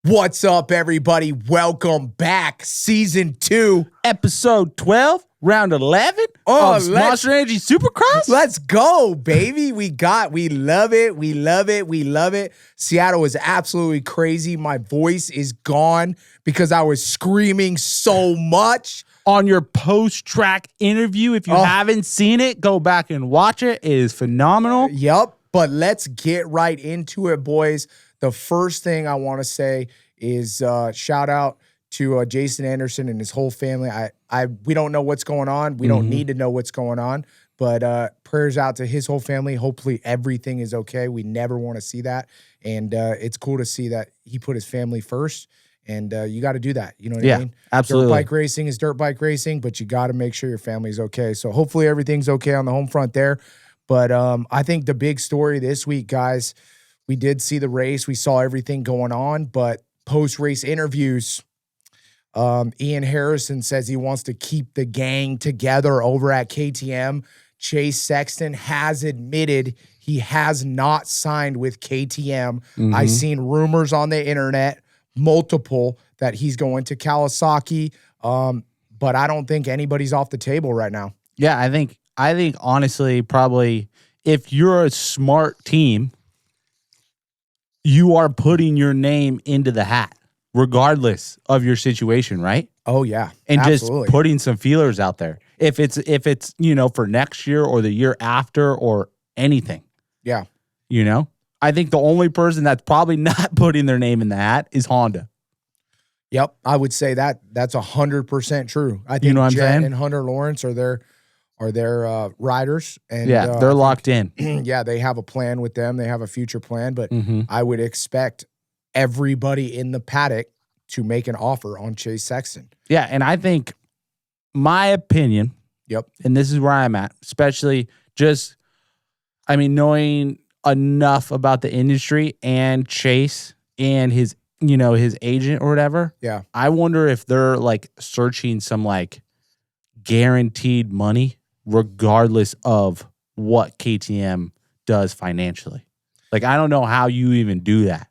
What's up, everybody? Welcome back. Season 2. Episode 12, round 11 of Monster Energy Supercross. Let's go, baby. We love it. We love it. We love it. Seattle is absolutely crazy. My voice is gone because I was screaming so much. On your post-track interview, if you haven't seen it, go back and watch it. It is phenomenal. Yep. But let's get right into it, boys. The first thing I want to say is shout out to Jason Anderson and his whole family. We don't know what's going on. We don't need to know what's going on. But prayers out to his whole family. Hopefully everything is okay. We never want to see that. And it's cool to see that he put his family first. And you got to do that. You know what I mean? Absolutely. Dirt bike racing is dirt bike racing, but you got to make sure your family's okay. So hopefully everything's okay on the home front there. But I think the big story this week, guys, we did see the race. We saw everything going on, but post-race interviews, Ian Harrison says he wants to keep the gang together over at KTM. Chase Sexton has admitted he has not signed with KTM. I've seen rumors on the internet, multiple, that he's going to Kawasaki, but I don't think anybody's off the table right now. Yeah, I think honestly, probably if you're a smart team, you are putting your name into the hat, regardless of your situation, right? Oh yeah, and absolutely. Just putting some feelers out there. If it's for next year or the year after or anything. Yeah, I think the only person that's probably not putting their name in the hat is Honda. Yep, I would say that's 100% true. I think I'm Jet saying? and Hunter Lawrence are their riders, and they're locked in. Yeah, they have a plan with them. They have a future plan, but I would expect everybody in the paddock to make an offer on Chase Sexton. Yeah, and I think my opinion. Yep. And this is where I'm at, especially knowing enough about the industry and Chase and his agent or whatever. Yeah. I wonder if they're searching some guaranteed money regardless of what KTM does financially. I don't know how you even do that.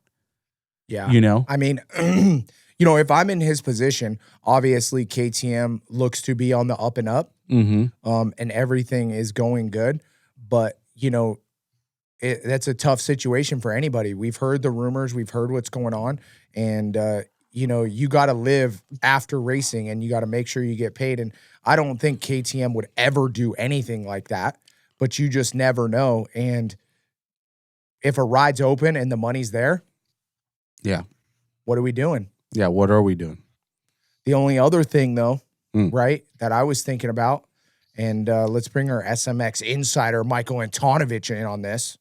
Yeah. I mean, if I'm in his position, obviously KTM looks to be on the up and up, and everything is going good. But, that's a tough situation for anybody. We've heard the rumors. We've heard what's going on. And, you got to live after racing and you got to make sure you get paid. And I don't think KTM would ever do anything like that, but you just never know. And if a ride's open and the money's there, yeah, what are we doing? Yeah, what are we doing? The only other thing, though, right, that I was thinking about, and let's bring our SMX insider, Michael Antonovich, in on this.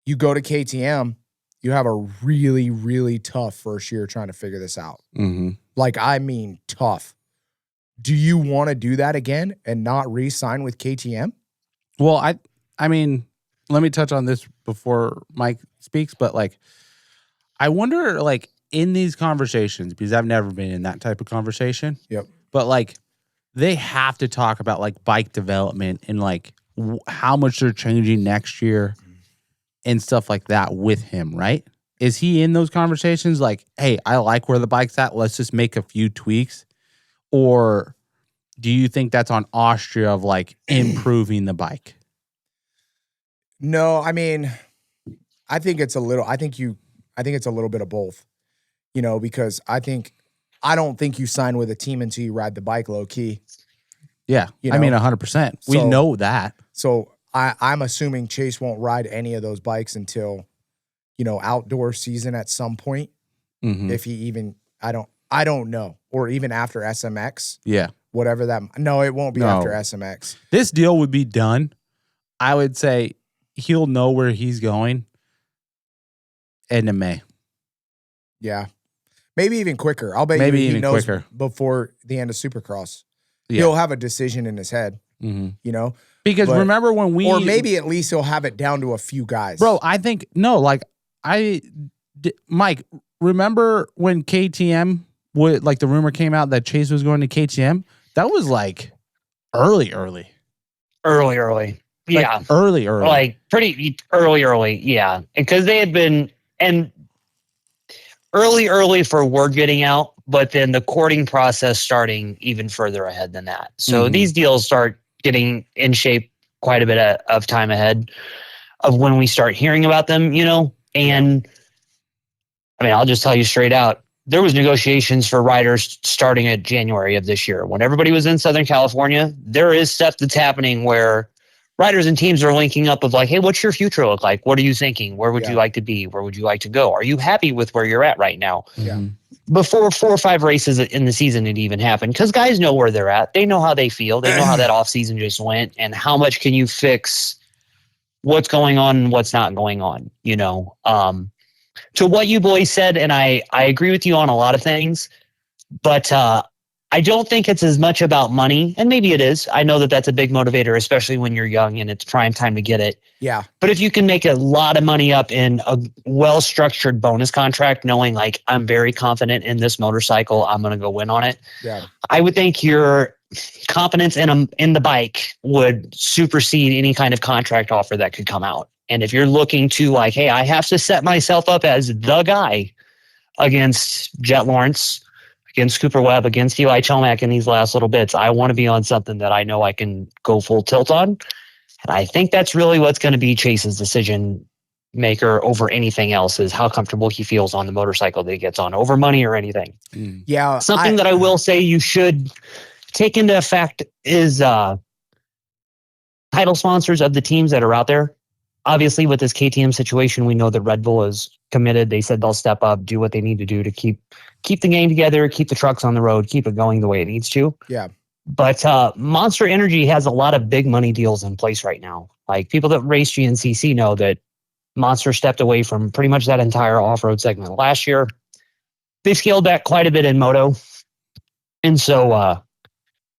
You go to KTM, you have a really, really tough first year trying to figure this out. Tough. Do you want to do that again and not re-sign with KTM? Well, I mean, let me touch on this before Mike speaks, but I wonder in these conversations, because I've never been in that type of conversation. Yep. But they have to talk about bike development and how much they're changing next year and stuff like that with him, right? Is he in those conversations hey, I like where the bike's at, let's just make a few tweaks? Or do you think that's on Austria of improving the bike? No, I mean, I think it's a little bit of both. Because I don't think you sign with a team until you ride the bike low key. Yeah. 100%. We know that. So I'm assuming Chase won't ride any of those bikes until, outdoor season at some point. If he even, I don't know. Or even after SMX. Yeah. Whatever that, no, it won't be after SMX. This deal would be done. I would say he'll know where he's going end of May. Yeah. Maybe even quicker. I'll bet he knows before the end of Supercross. Yeah. He'll have a decision in his head, Because remember when or maybe at least he'll have it down to a few guys. Bro, I think, no, Mike, remember when KTM, the rumor came out that Chase was going to KTM? That was early. Yeah. Early. Pretty early. Yeah. Because they had been, and early for word getting out, but then the courting process starting even further ahead than that. So these deals start getting in shape quite a bit of time ahead of when we start hearing about them, and I mean, I'll just tell you straight out, there was negotiations for riders starting at January of this year. When everybody was in Southern California, there is stuff that's happening where riders and teams are linking up of like, hey, what's your future look like? What are you thinking? Where would you like to be? Where would you like to go? Are you happy with where you're at right now? Yeah. Before 4 or 5 races in the season had even happened, because guys know where they're at. They know how they feel. They know how that offseason just went and how much can you fix what's going on and what's not going on, to what you boys said, and I agree with you on a lot of things, but I don't think it's as much about money, and maybe it is. I know that that's a big motivator, especially when you're young and it's prime time to get it. Yeah. But if you can make a lot of money up in a well-structured bonus contract, knowing like I'm very confident in this motorcycle, I'm going to go win on it. Yeah. I would think your confidence in the bike would supersede any kind of contract offer that could come out. And if you're looking to like, hey, I have to set myself up as the guy against Jet Lawrence, against Cooper Webb, against Eli Chomac in these last little bits, I want to be on something that I know I can go full tilt on. And I think that's really what's going to be Chase's decision maker over anything else, is how comfortable he feels on the motorcycle that he gets on, over money or anything. Yeah. Something that I will say you should take into effect is title sponsors of the teams that are out there. Obviously, with this KTM situation, we know that Red Bull is committed. They said they'll step up, do what they need to do to keep the game together, keep the trucks on the road, keep it going the way it needs to. Yeah. But Monster Energy has a lot of big money deals in place right now. Like, people that race GNCC know that Monster stepped away from pretty much that entire off-road segment last year. They scaled back quite a bit in moto. And so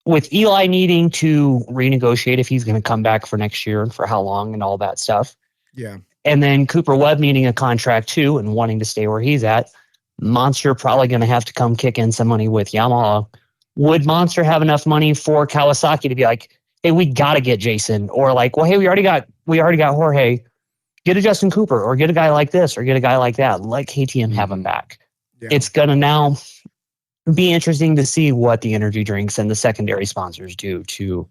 with Eli needing to renegotiate if he's going to come back for next year and for how long and all that stuff. Yeah. And then Cooper Webb needing a contract too and wanting to stay where he's at. Monster probably going to have to come kick in some money with Yamaha. Would Monster have enough money for Kawasaki to be like, hey, we got to get Jason? Or like, well, hey, we already got Jorge. Get a Justin Cooper, or get a guy like this, or get a guy like that. Let KTM have him back. Yeah. It's going to now be interesting to see what the energy drinks and the secondary sponsors do to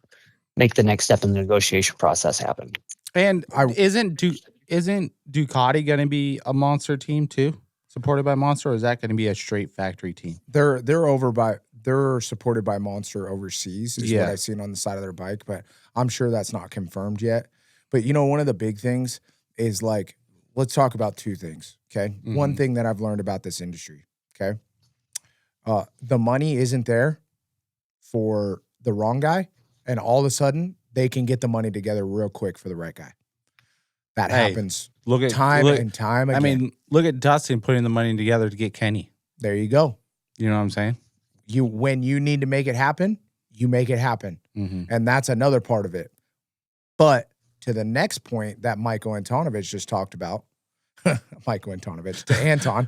make the next step in the negotiation process happen. And isn't Ducati going to be a Monster team too, supported by Monster, or is that going to be a straight factory team? They're supported by Monster overseas, is what I've seen on the side of their bike, but I'm sure that's not confirmed yet. But one of the big things is, like, let's talk about two things. Okay. Mm-hmm. One thing that I've learned about this industry. Okay. The money isn't there for the wrong guy, and all of a sudden they can get the money together real quick for the right guy. That happens time and time again. I mean, look at Dustin putting the money together to get Kenny. There you go. You know what I'm saying? When you need to make it happen, you make it happen. Mm-hmm. And that's another part of it. But to the next point that Michael Antonovich just talked about, Michael Antonovich to Anton.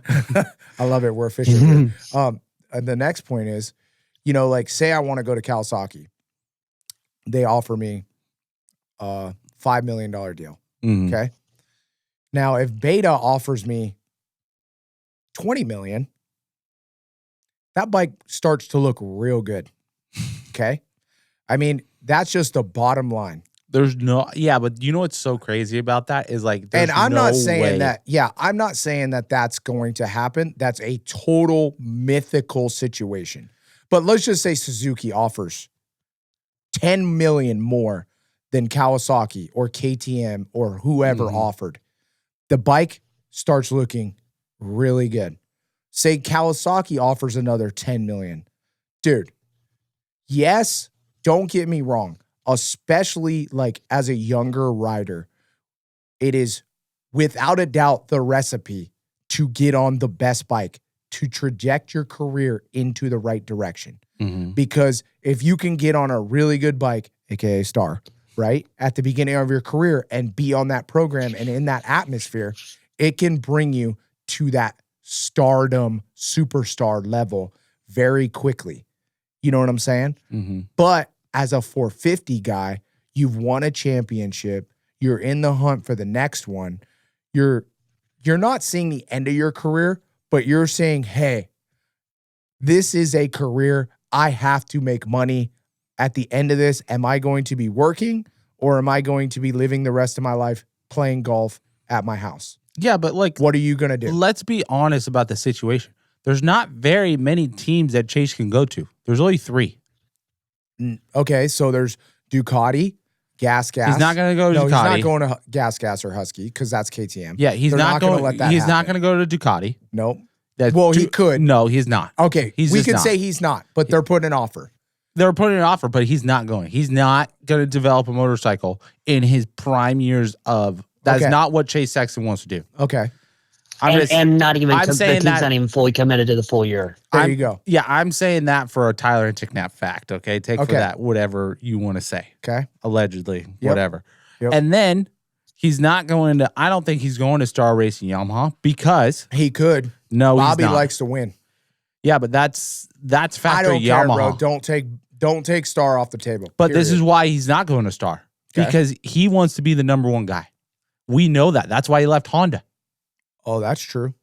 I love it. We're official here. The next point is, like, say I want to go to Kawasaki. They offer me a $5 million deal. Mm-hmm. Okay. Now, if Beta offers me $20 million, that bike starts to look real good. Okay. I mean, that's just the bottom line. But you know what's so crazy about that is, like, and I'm not saying that, I'm not saying that that's going to happen. That's a total mythical situation. But let's just say Suzuki offers $10 million more than Kawasaki or KTM or whoever offered. The bike starts looking really good. Say Kawasaki offers another $10 million. Dude, yes, don't get me wrong. Especially, like, as a younger rider, it is without a doubt the recipe to get on the best bike, to traject your career into the right direction. Mm-hmm. Because if you can get on a really good bike, aka Star, right, at the beginning of your career and be on that program and in that atmosphere, it can bring you to that stardom, superstar level very quickly. You know what I'm saying? Mm-hmm. But as a 450 guy, you've won a championship. You're in the hunt for the next one. You're not seeing the end of your career, but you're saying, hey, this is a career. I have to make money at the end of this. Am I going to be working or am I going to be living the rest of my life playing golf at my house? Yeah, but like, what are you going to do? Let's be honest about the situation. There's not very many teams that Chase can go to. There's only 3. Okay, so there's Ducati, Gas. He's not going to go to Ducati. He's not going to Gas or Husky because that's KTM. Yeah, he's not going to let that He's not going to go to Ducati. Nope. He could. No, he's not. Okay, we could say he's not, but they're putting an offer. They're putting an offer, but he's not going. He's not going to develop a motorcycle in his prime years of. That's not what Chase Sexton wants to do. Okay. And not even the team's not even fully committed to the full year. There you go. Yeah, I'm saying that for a Tyler ENTICKNAP fact. Okay, take for that whatever you want to say. Okay, allegedly, whatever. And then he's not going to. I don't think he's going to Star Racing Yamaha because he could. No, Bobby he's not. likes to win. Yeah, but that's factory I don't Yamaha. Care, bro. Don't take Star off the table. But this is why he's not going to Star because he wants to be the number 1 guy. We know that. That's why he left Honda. Oh, that's true.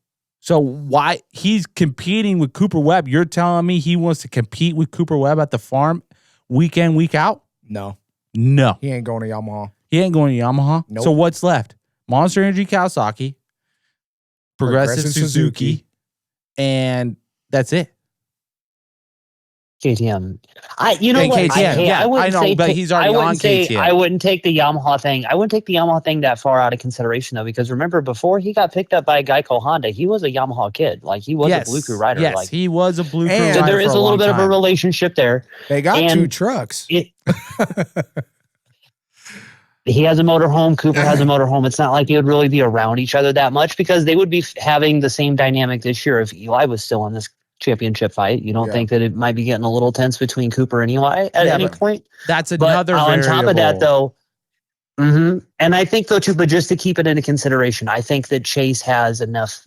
So why he's competing with Cooper Webb? You're telling me he wants to compete with Cooper Webb at the farm week in, week out? No. He ain't going to Yamaha. He ain't going to Yamaha. Nope. So what's left? Monster Energy Kawasaki, Progressive Suzuki, and that's it. KTM. I wouldn't say, but he's already on KTM. I wouldn't take the Yamaha thing. I wouldn't take the Yamaha thing that far out of consideration though, because remember before he got picked up by a guy called Honda, he was a Yamaha kid. Like he was a Blue Crew rider. Yes, like, he was a Blue Crew rider. So there is a little bit of a relationship there. They got 2 trucks. He has a motorhome. Cooper has a motorhome. It's not like they would really be around each other that much because they would be having the same dynamic this year if Eli was still in this championship fight. You don't think that it might be getting a little tense between Cooper and Eli at any point? That's another on variable. top of that, though, and I think, though, too, but just to keep it into consideration, I think that Chase has enough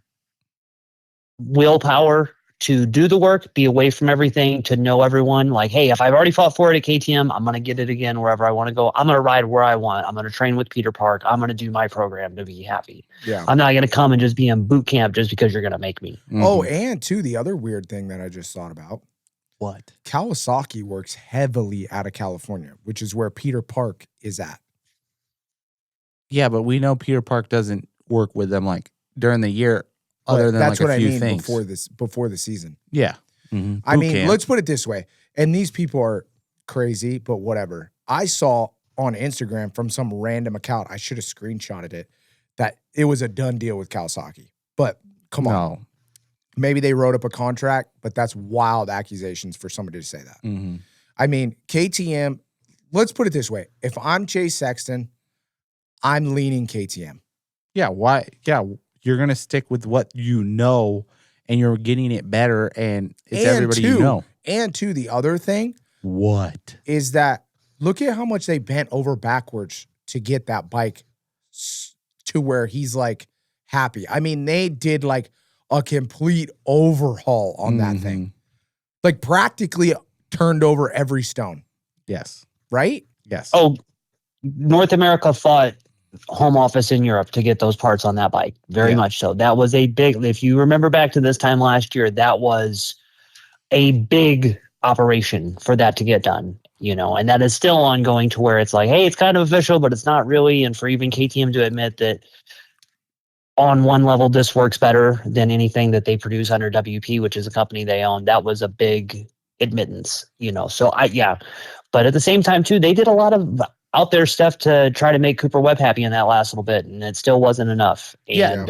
willpower to do the work, be away from everything, to know everyone. Like, hey, if I've already fought for it at KTM, I'm going to get it again wherever I want to go. I'm going to ride where I want. I'm going to train with Peter Park. I'm going to do my program to be happy. Yeah. I'm not going to come and just be in boot camp just because you're going to make me. Mm-hmm. Oh, and too, the other weird thing that I just thought about. What? Kawasaki works heavily out of California, which is where Peter Park is at. Yeah, but we know Peter Park doesn't work with them like during the year. Other than that's like a few things before the season. Yeah. Mm-hmm. I mean, let's put it this way. And these people are crazy, but whatever. I saw on Instagram from some random account, I should have screenshotted it, that it was a done deal with Kawasaki. But come on. Maybe they wrote up a contract, but that's wild accusations for somebody to say that. Mm-hmm. I mean, KTM, let's put it this way. If I'm Chase Sexton, I'm leaning KTM. Yeah, why? Yeah, you're going to stick with what you know, and you're getting it better, and it's everybody you know. And two, the other thing. What? Is that, look at how much they bent over backwards to get that bike to where he's, like, happy. I mean, they did, like, a complete overhaul on that thing. Like, practically turned over every stone. Yes. Right? Yes. Oh, North America fought home office in Europe to get those parts on that bike. Very much so. That was a big, if you remember back to this time last year, that was a big operation for that to get done, you know, and that is still ongoing to where it's like, hey, it's kind of official, but it's not really. And for even KTM to admit that on one level, this works better than anything that they produce under WP, which is a company they own. That was a big admittance, you know? So but at the same time too, they did a lot of out there stuff to try to make Cooper Webb happy in that last little bit, and it still wasn't enough. And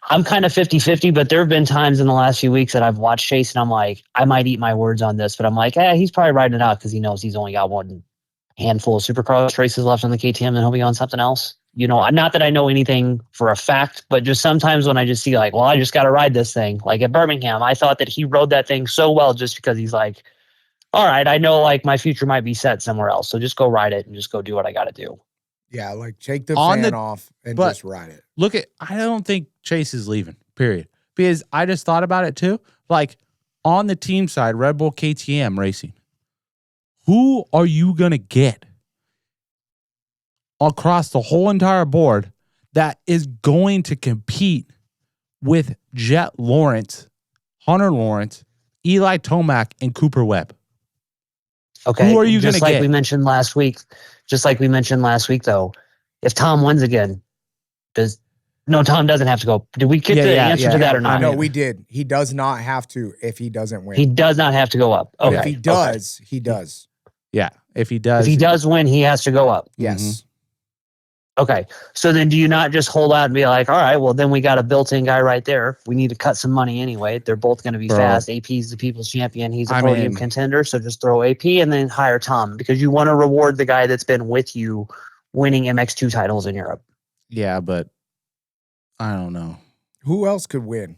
I'm kind of 50-50, but there have been times in the last few weeks that I've watched Chase and I'm like, I might eat my words on this, but I'm like, he's probably riding it out because he knows he's only got one handful of Supercross races left on the KTM and he'll be on something else. You know, not that I know anything for a fact, but just sometimes when I just see like, well, I just got to ride this thing. Like at Birmingham, I thought that he rode that thing so well just because he's like, all right, I know like my future might be set somewhere else. So just go ride it and just go do what I got to do. Yeah, like take the fan off and just ride it. Look I don't think Chase is leaving, period. Because I just thought about it too. Like on the team side, Red Bull KTM Racing, who are you going to get across the whole entire board that is going to compete with Jet Lawrence, Hunter Lawrence, Eli Tomac, and Cooper Webb. Okay. Who are you going to Just like get? we mentioned last week. Just like we mentioned last week, though, if Tom wins again, Tom doesn't have to go. Did we get the answer to that or not? No, we did. He does not have to if he doesn't win. He does not have to go up. But Okay. if he does, he does. Yeah, if he does. If he does win, he has to go up. Yes. Okay. So then do you not just hold out and be like, all right, well, then we got a built-in guy right there. We need to cut some money anyway. They're both going to be fast. AP's the people's champion. He's a podium contender. So just throw AP and then hire Tom because you want to reward the guy that's been with you winning MX2 titles in Europe. Yeah, but I don't know. Who else could win?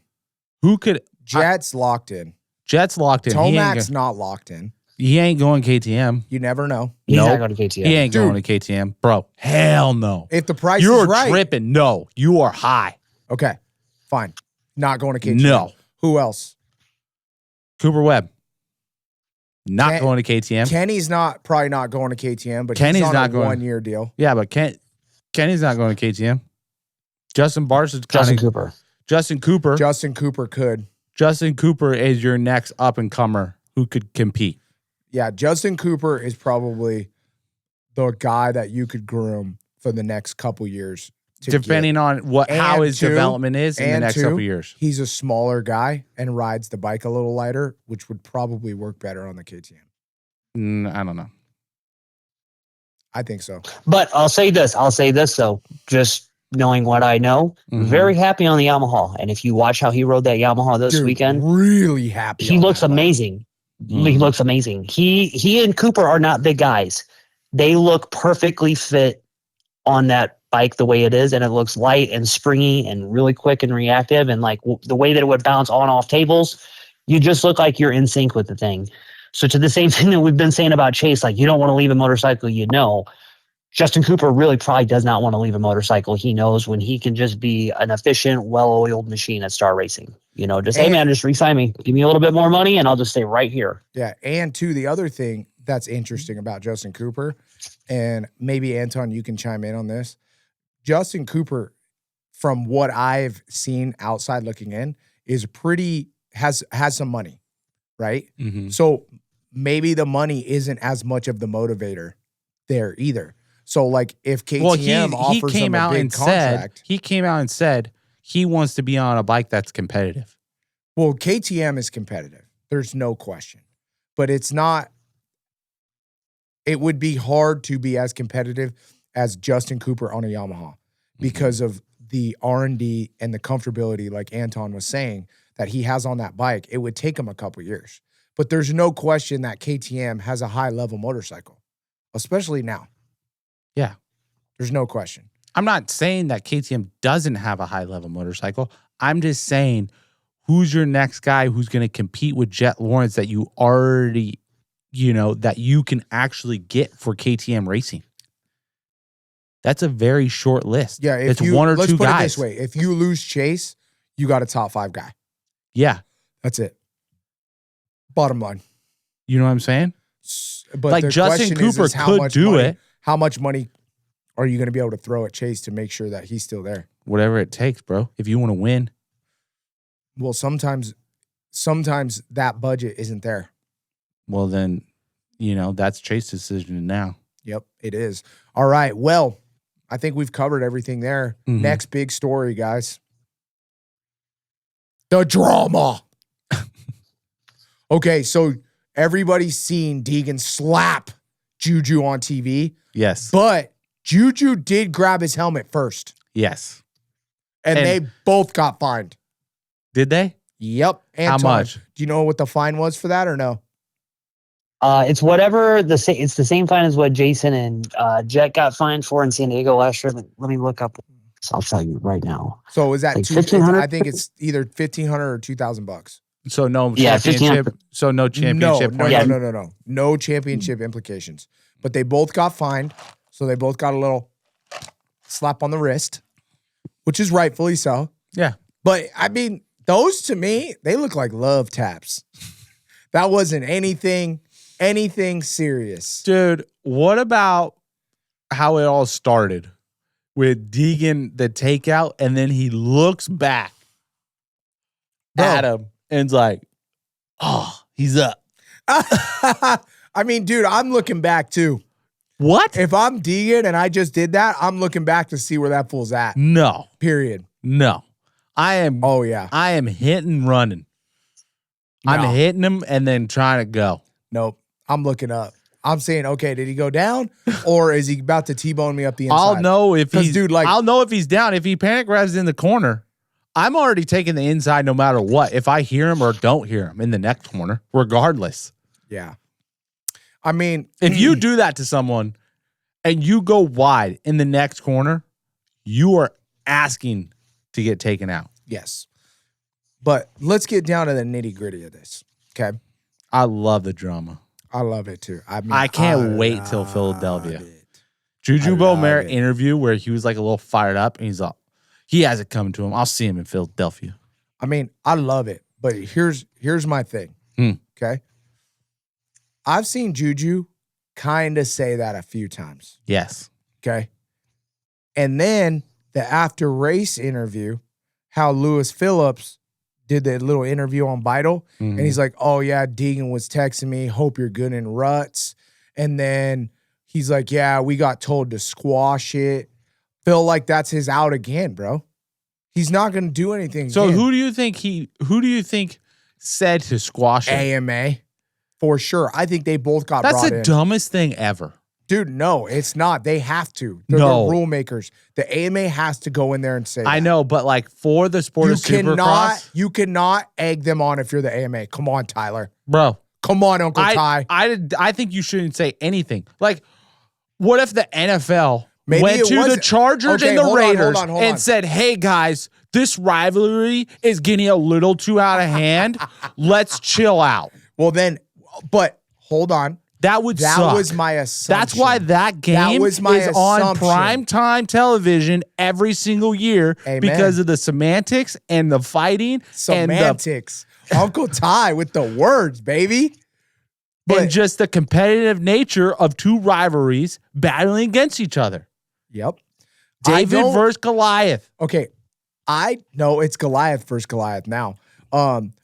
Who could? Jet's locked in. Jet's locked in. Tomac's not locked in. He ain't going KTM. You never know. He's not going to KTM. He ain't going to KTM. Bro, hell no. If the price You're is right. You're tripping. No, you are high. Okay, fine. Not going to KTM. No. Who else? Cooper Webb. Not going to KTM. Kenny's probably not going to KTM, but Kenny's he's on not a going. 1 year deal. Yeah, but Kenny's not going to KTM. Justin Barsh is Justin Cooper. Justin Cooper. Justin Cooper could. Justin Cooper is your next up and comer who could compete. Yeah, Justin Cooper is probably the guy that you could groom for the next couple years. Depending on how his development is in the next couple years. He's a smaller guy and rides the bike a little lighter, which would probably work better on the KTM. I don't know. I think so. But I'll say this though, just knowing what I know, very happy on the Yamaha. And if you watch how he rode that Yamaha this weekend, really happy. He looks amazing. He looks amazing. He and Cooper are not big guys. They look perfectly fit on that bike the way it is, and it looks light and springy and really quick and reactive, and like the way that it would bounce on off tables, you just look like you're in sync with the thing. So to the same thing that we've been saying about Chase, like you don't want to leave a motorcycle, Justin Cooper really probably does not want to leave a motorcycle. He knows when he can just be an efficient, well-oiled machine at Star Racing. Hey man, just re-sign me. Give me a little bit more money and I'll just stay right here. Yeah, and the other thing that's interesting about Justin Cooper, and maybe Anton, you can chime in on this. Justin Cooper, from what I've seen outside looking in, is has some money, right? Mm-hmm. So maybe the money isn't as much of the motivator there either. So like if KTM offers him a big contract, he came out and said he wants to be on a bike that's competitive. Well, KTM is competitive. There's no question. But it's not. It would be hard to be as competitive as Justin Cooper on a Yamaha because of the R&D and the comfortability, like Anton was saying, that he has on that bike. It would take him a couple years. But there's no question that KTM has a high-level motorcycle, especially now. Yeah. There's no question. I'm not saying that KTM doesn't have a high-level motorcycle. I'm just saying who's your next guy who's going to compete with Jet Lawrence that you already, that you can actually get for KTM racing. That's a very short list. Yeah, it's one or two guys. Let's put it this way. If you lose Chase, you got a top 5 guy. Yeah. That's it. Bottom line. You know what I'm saying? But like Justin Cooper could do it. How much money are you going to be able to throw at Chase to make sure that he's still there? Whatever it takes, bro. If you want to win. Well, sometimes that budget isn't there. Well, then, that's Chase's decision now. Yep, it is. All right. Well, I think we've covered everything there. Mm-hmm. Next big story, guys. The drama. Okay, so everybody's seen Degan slap Juju on TV. Yes. But Juju did grab his helmet first. Yes. And they both got fined. Did they? Yep. How much? Do you know what the fine was for that or no? It's whatever it's the same fine as what Jason and Jet got fined for in San Diego last year. Let me look up. I'll tell you right now. So is that like $1,500? I think it's either $1,500 or $2,000. So no championship. So no championship. No championship implications. But they both got fined. So they both got a little slap on the wrist, which is rightfully so. Yeah. But I mean, those to me, they look like love taps. That wasn't anything serious. Dude, what about how it all started with Degan, the takeout, and then he looks back Bro. at him and it's like, oh, he's up. I mean, dude, I'm looking back too. What? If I'm Degan and I just did that, I'm looking back to see where that fool's at. No. Period. No. I am hitting running. No. I'm hitting him and then trying to go. Nope. I'm looking up. I'm saying, okay, did he go down or is he about to T-bone me up the inside? I'll know if he's dude, like, I'll know if he's down. If he panic grabs in the corner, I'm already taking the inside no matter what. If I hear him or don't hear him in the next corner, regardless. Yeah. I mean, if you do that to someone and you go wide in the next corner, you are asking to get taken out. Yes. But let's get down to the nitty-gritty of this. Okay. I love the drama. I love it too. I mean, I can't wait till Philadelphia. it. Juju I love Beaumer it. interview where he was like a little fired up and he's like, he has it coming to him. I'll see him in Philadelphia. I mean, I love it. But here's my thing. Okay. I've seen Juju kind of say that a few times. Yes. Okay. And then the after race interview, how Lewis Phillips did the little interview on Vital. And he's like, oh yeah, Degan was texting me, hope you're good in ruts. And then he's like, yeah, we got told to squash it. Feel like that's his out again, bro. He's not going to do anything. So again. who do you think said to squash it? AMA, for sure. I think they both got That's brought the in. dumbest thing ever. Dude, no, it's not. They have to. They're No. the rule makers. The AMA has to go in there and say I that. know, but like for the sport of Supercross, You cannot egg them on if you're the AMA. Come on, Tyler. bro. Come on, Uncle Ty. I think you shouldn't say anything. Like, what if the NFL Maybe went it to the wasn't- Chargers Okay, and the hold on, hold Raiders on, hold and on. said, hey, guys, this rivalry is getting a little too out of hand. Let's chill out. Well, then, but hold on. That would That suck. was my assumption. That's why that game was my is on assumption. primetime television every single year Amen. because of the semantics and the fighting Semantics. Uncle Ty with the words, baby. and just the competitive nature of two rivalries battling against each other. Yep. David versus Goliath Okay. No, it's Goliath versus Goliath now.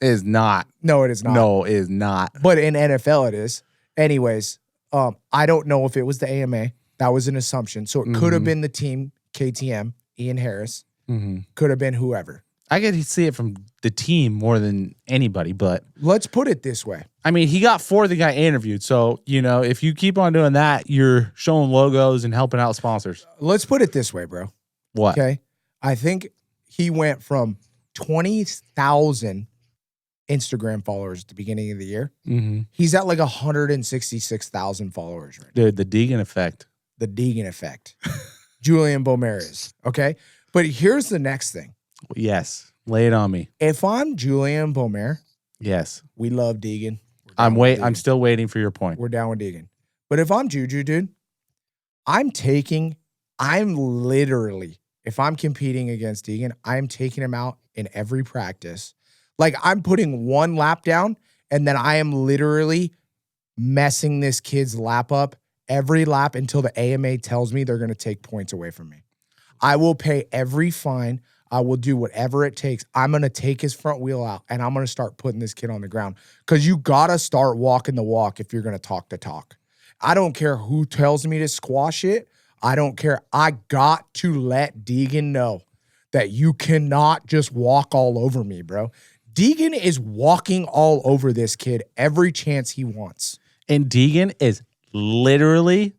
is not. No, it is not. No, it is not. But in NFL it is. Anyways, I don't know if it was the AMA. That was an assumption. So it could have been the team, KTM, Ian Harris. Could have been whoever. I get to see it from the team more than anybody, but Let's put it this way. I mean, he got fourth and got interviewed. So, you know, if you keep on doing that, you're showing logos and helping out sponsors. Let's put it this way, bro. What? Okay. I think he went from 20,000 Instagram followers at the beginning of the year. He's at like 166,000 followers right now. Dude, the Degan effect. The Degan effect. Julian Beaumer is. Okay. But here's the next thing. Yes. Lay it on me. If I'm Julian Beaumer, Yes. we love Degan. I'm still waiting for your point. We're down with Degan. But if I'm Juju, dude, I'm literally, if I'm competing against Degan, I'm taking him out in every practice. Like I'm putting one lap down and then I am literally messing this kid's lap up every lap until the AMA tells me they're going to take points away from me. I will pay every fine. I will do whatever it takes. I'm going to take his front wheel out and I'm going to start putting this kid on the ground because you got to start walking the walk if you're going to talk the talk. I don't care who tells me to squash it. I don't care. I got to let Degan know that you cannot just walk all over me, bro. Degan is walking all over this kid every chance he wants. And Degan is literally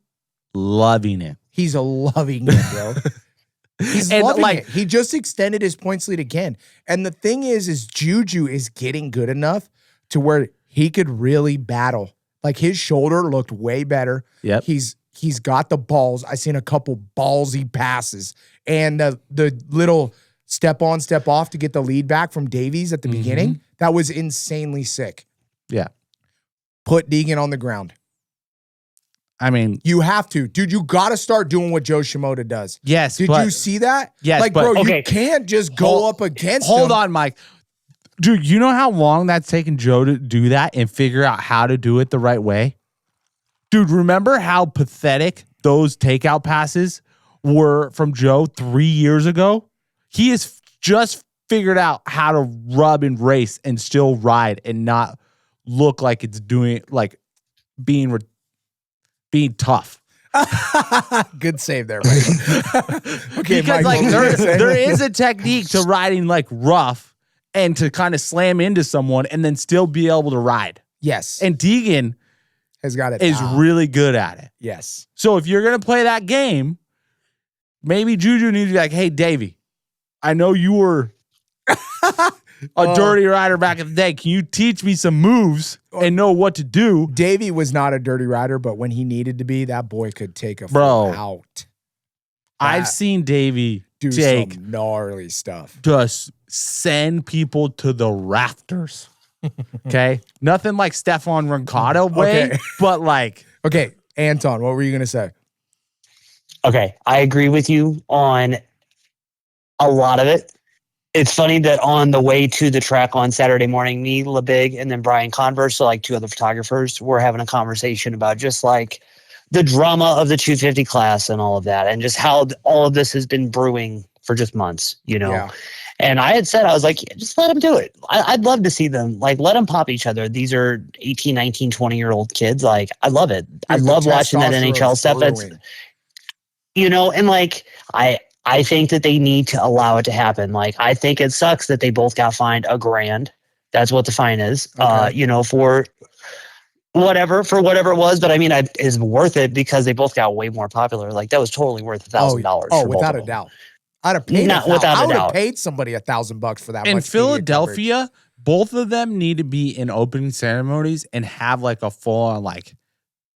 loving it. He's loving it, bro. He's loving like- it. He just extended his points lead again. And the thing is Juju is getting good enough to where he could really battle. Like his shoulder looked way better. Yep. He's got the balls. I seen a couple ballsy passes. And the little step on, step off to get the lead back from Davies at the beginning. That was insanely sick. Yeah. Put Degan on the ground. I mean, You have to. Dude, you got to start doing what Joe Shimoda does. yes. Did but you see that? Yes, Like, but- bro, Okay. you can't just go up against Hold him. on, Mike. Dude, you know how long that's taken Joe to do that and figure out how to do it the right way? Dude, remember how pathetic those takeout passes were from Joe 3 years ago? He is just figured out how to rub and race and still ride and not look like it's doing like being tough. Good save there, Michael. Okay, because Mike, like what were you gonna say? there is a technique to riding like rough and to kind of slam into someone and then still be able to ride. Yes, And Degan has got it. is really good at it. Yes. So if you're gonna play that game, maybe Juju needs to be like, hey, Davey, I know you were a dirty rider back in the day. Can you teach me some moves and know what to do? Davey was not a dirty rider, but when he needed to be, that boy could take a Bro. foot out. I've seen Davey Do take some gnarly stuff. just send people to the rafters. Okay? Nothing like Stefan Rincado way, Okay. but like Okay, Anton, what were you going to say? Okay, I agree with you on a lot of it. It's funny that on the way to the track on Saturday morning, me, LeBig, and then Brian Converse, so like two other photographers, were having a conversation about just like the drama of the 250 class and all of that, and just how all of this has been brewing for just months, you know? Yeah. And I had said, I was like, yeah, just let them do it. I'd love to see them, like, let them pop each other. These are 18, 19, 20-year-old kids. Like, I love it. I love watching that NHL stuff. That's, you know, and like, I think that they need to allow it to happen. Like, I think it sucks that they both got fined $1,000. That's what the fine is, Okay. you know, for whatever it was. But I mean, it's worth it because they both got way more popular. Like, that was totally worth $1,000. Oh, for without both a of them. doubt. I'd have paid Not without a I would have doubt. paid somebody $1,000 for that. in much media Philadelphia, both of them need to be in opening ceremonies and have like a full on like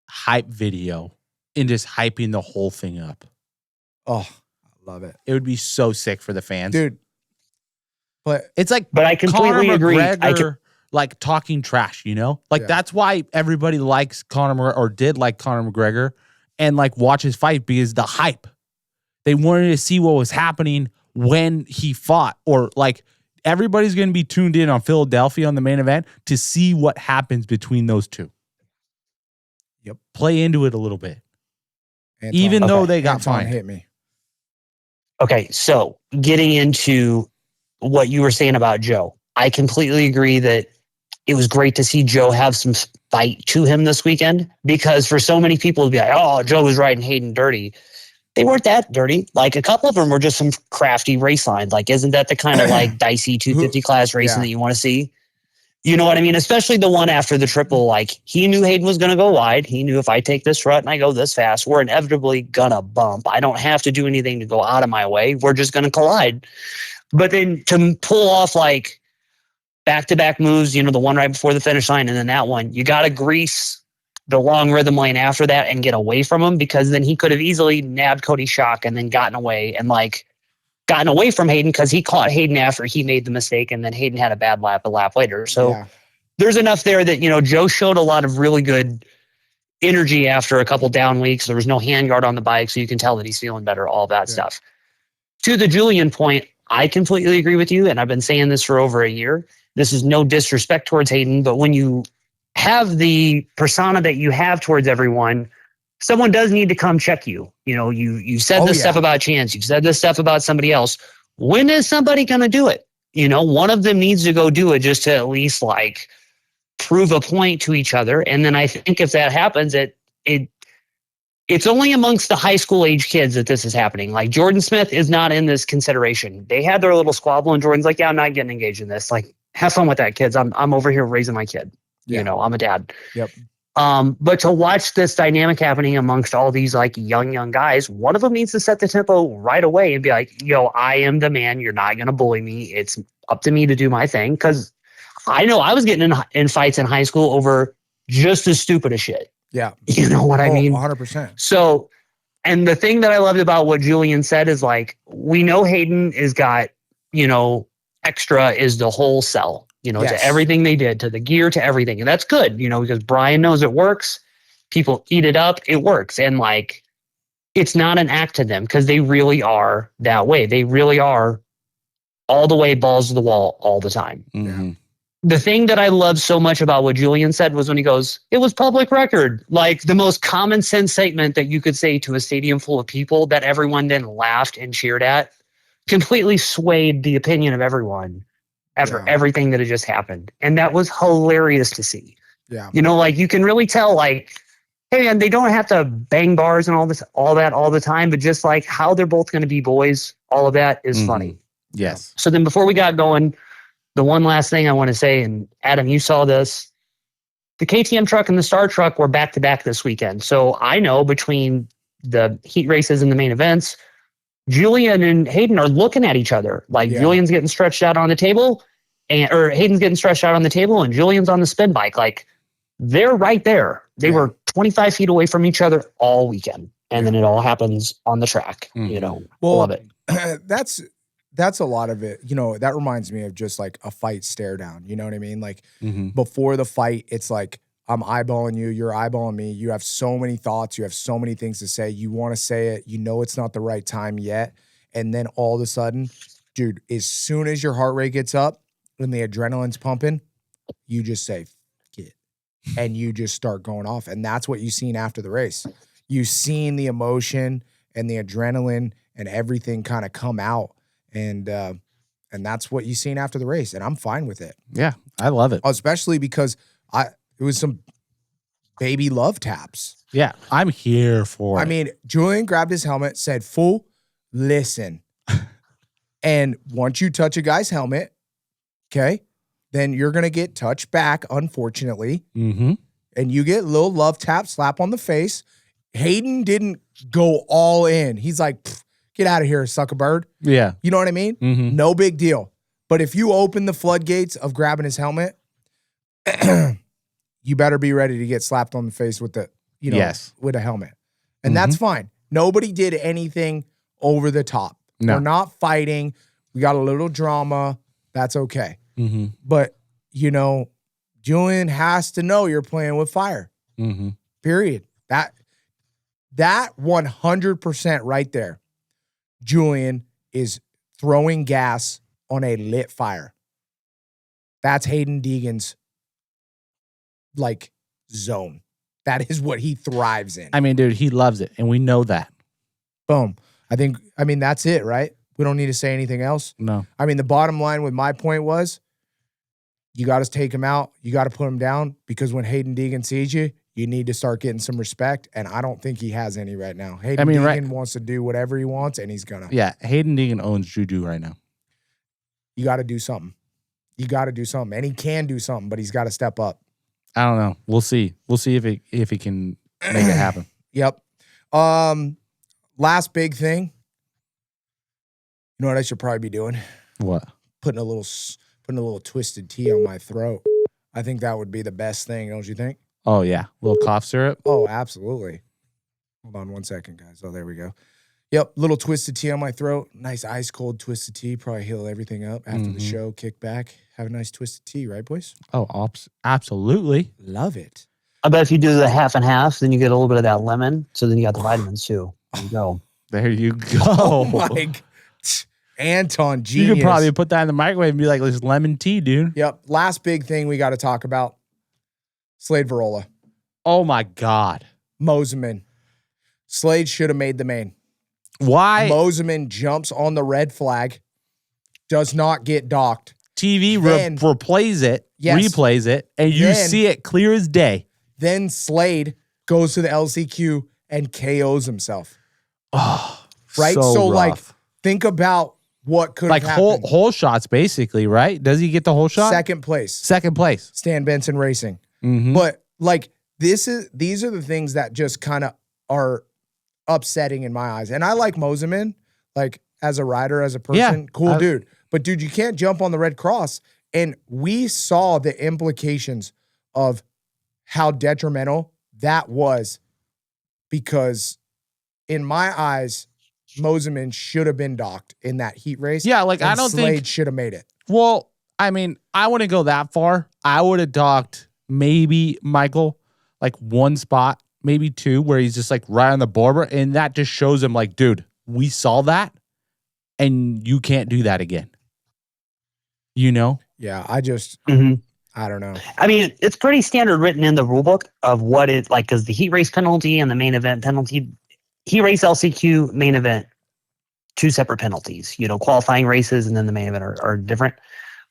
hype video and just hyping the whole thing up. coverage. Oh, I love it. It would be so sick for the fans. Dude. But It's like But I completely Conor agree. McGregor, like talking trash, you know? Like Yeah. that's why everybody likes Conor or did like Conor McGregor and like watch his fight because the hype. They wanted to see what was happening when he fought, or like everybody's going to be tuned in on Philadelphia on the main event to see what happens between those two. Yep. Play into it a little bit. Anton, Even though Okay. they got Anton fined. hit me. Okay, so getting into what you were saying about Joe, I completely agree that it was great to see Joe have some fight to him this weekend, because for so many people to be like, oh, Joe was riding Hayden dirty. They weren't that dirty. Like, a couple of them were just some crafty race lines. Like, isn't that the kind of like dicey 250 class racing Yeah. that you want to see? You know what I mean? Especially the one after the triple. Like, he knew Hayden was going to go wide. He knew if I take this rut and I go this fast, we're inevitably going to bump. I don't have to do anything to go out of my way. We're just going to collide. But then to pull off like back-to-back moves, you know, the one right before the finish line and then that one, you got to grease the long rhythm lane after that and get away from him, because then he could have easily nabbed Cody Schock and then gotten away from Hayden, because he caught Hayden after he made the mistake, and then Hayden had a bad lap a lap later. So Yeah. there's enough there that, you know, Joe showed a lot of really good energy after a couple down weeks. There was no handguard on the bike, so you can tell that he's feeling better, all that Yeah. stuff. To the Julian point, I completely agree with you, and I've been saying this for over a year. This is no disrespect towards Hayden, but when you have the persona that you have towards everyone, someone does need to come check you. You know, you said Oh, this yeah. stuff about Chance. You've said this stuff about somebody else. When is somebody going to do it? You know, one of them needs to go do it just to at least like prove a point to each other. And then I think if that happens, it's only amongst the high school age kids that this is happening. Like, Jordan Smith is not in this consideration. They had their little squabble and Jordan's like, yeah, I'm not getting engaged in this. Like, have fun with that, kids. I'm over here raising my kid. Yeah. You know, I'm a dad. Yep. But to watch this dynamic happening amongst all these like young guys, one of them needs to set the tempo right away and be like, yo, I am the man. You're not going to bully me. It's up to me to do my thing. Cause I know I was getting in fights in high school over just as stupid as shit. Yeah. You know what I mean? 100%. So, and the thing that I loved about what Julian said is like, we know Hayden has got, you know, extra is the whole sell, you know, Yes. to everything they did, to the gear, to everything. And that's good, you know, because Brian knows it works. People eat it up. It works. And like, it's not an act to them, because they really are that way. They really are all the way balls to the wall all the time. Mhm. The thing that I love so much about what Julian said was when he goes, it was public record. Like, the most common sense statement that you could say to a stadium full of people that everyone then laughed and cheered at. completely swayed the opinion of everyone after everything that had just happened. And that was hilarious to see. Yeah. You know, like you can really tell, like, hey man, they don't have to bang bars and all that all the time, but just like how they're both going to be boys, all of that is funny. Yes. So then before we got going, the one last thing I want to say, and Adam, you saw this, the KTM truck and the Star truck were back to back this weekend. So I know between the heat races and the main events, Julian and Hayden are looking at each other. Like Julian's getting stretched out on the table, or Hayden's getting stretched out on the table, and Julian's on the spin bike. Like they're right there. They were 25 feet away from each other all weekend, and then it all happens on the track. You know, love it. That's a lot of it. You know, that reminds me of just like a fight stare down. You know what I mean? Like before the fight, it's like I'm eyeballing you, you're eyeballing me. You have so many thoughts, you have so many things to say. You want to say it, you know it's not the right time yet. And then all of a sudden, dude, as soon as your heart rate gets up and the adrenaline's pumping, you just say, "Fuck it." And you just start going off. And that's what you've seen after the race. You've seen the emotion and the adrenaline and everything kind of come out. And that's what you've seen after the race. And I'm fine with it. Yeah, I love it. Especially because it was some baby love taps. Yeah, I'm here for it. I mean, Julian grabbed his helmet, said, "Fool, listen." And once you touch a guy's helmet, okay, then you're going to get touched back, unfortunately. And you get a little love tap, slap on the face. Hayden didn't go all in. He's like, "Get out of here, sucker bird." Yeah. You know what I mean? No big deal. But if you open the floodgates of grabbing his helmet, you better be ready to get slapped on the face with the, with a helmet. And that's fine. Nobody did anything over the top. No. We're not fighting. We got a little drama. That's okay. But, you know, Julian has to know you're playing with fire. Period. That 100% right there. Julian is throwing gas on a lit fire. That's Hayden Degan's like zone. That is what he thrives in. I mean, dude, he loves it, and we know that. Boom. I mean, that's it, right? We don't need to say anything else. No. I mean, the bottom line with my point was, you got to take him out. You got to put him down, because when Hayden Degan sees you, you need to start getting some respect, and I don't think he has any right now. Hayden Degan wants to do whatever he wants, and he's gonna. Yeah, Hayden Degan owns Juju right now. You got to do something. You got to do something, and he can do something, but he's got to step up. I don't know. We'll see. We'll see if he can make it happen. Yep. Last big thing. You know what I should probably be doing? What? Putting a little twisted tea on my throat. I think that would be the best thing, don't you think? Oh, yeah. Little cough syrup? Oh, absolutely. Hold on 1 second, guys. Oh, there we go. Yep, little twisted tea on my throat. Nice ice cold twisted tea. Probably heal everything up after the show. Kick back. Have a nice twisted tea, right, boys? Oh, absolutely. Love it. I bet if you do the half and half, then you get a little bit of that lemon. So then you got the vitamins too. There you go. There you go. Oh, my God. Anton, genius. You could probably put that in the microwave and be like, this lemon tea, dude. Yep. Last big thing we got to talk about. Slade Varola. Oh, my God. Moseman. Slade should have made the main. Why? Moseman jumps on the red flag, does not get docked. TV replays it, and you see it clear as day. Then Slade goes to the LCQ and KOs himself. Oh, right? So like, think about what could have happened. Like whole shots, basically, right? Does he get the whole shot? Second place. Stan Benson Racing. But like these are the things that just kind of are upsetting in my eyes. And I like Moseman, like as a rider, as a person, cool dude. But dude, you can't jump on the red cross. And we saw the implications of how detrimental that was, because in my eyes, Moseman should have been docked in that heat race. Yeah, like I don't think Slade should have made it. Well, I mean, I wouldn't go that far. I would have docked maybe Michael, like one spot, maybe two, where he's just like right on the border, and that just shows him like, dude, we saw that, and you can't do that again. You know? Yeah, I just, I don't know. I mean, it's pretty standard written in the rule book of what it's like, because the heat race penalty and the main event penalty, heat race LCQ main event, two separate penalties. Qualifying races and then the main event are different.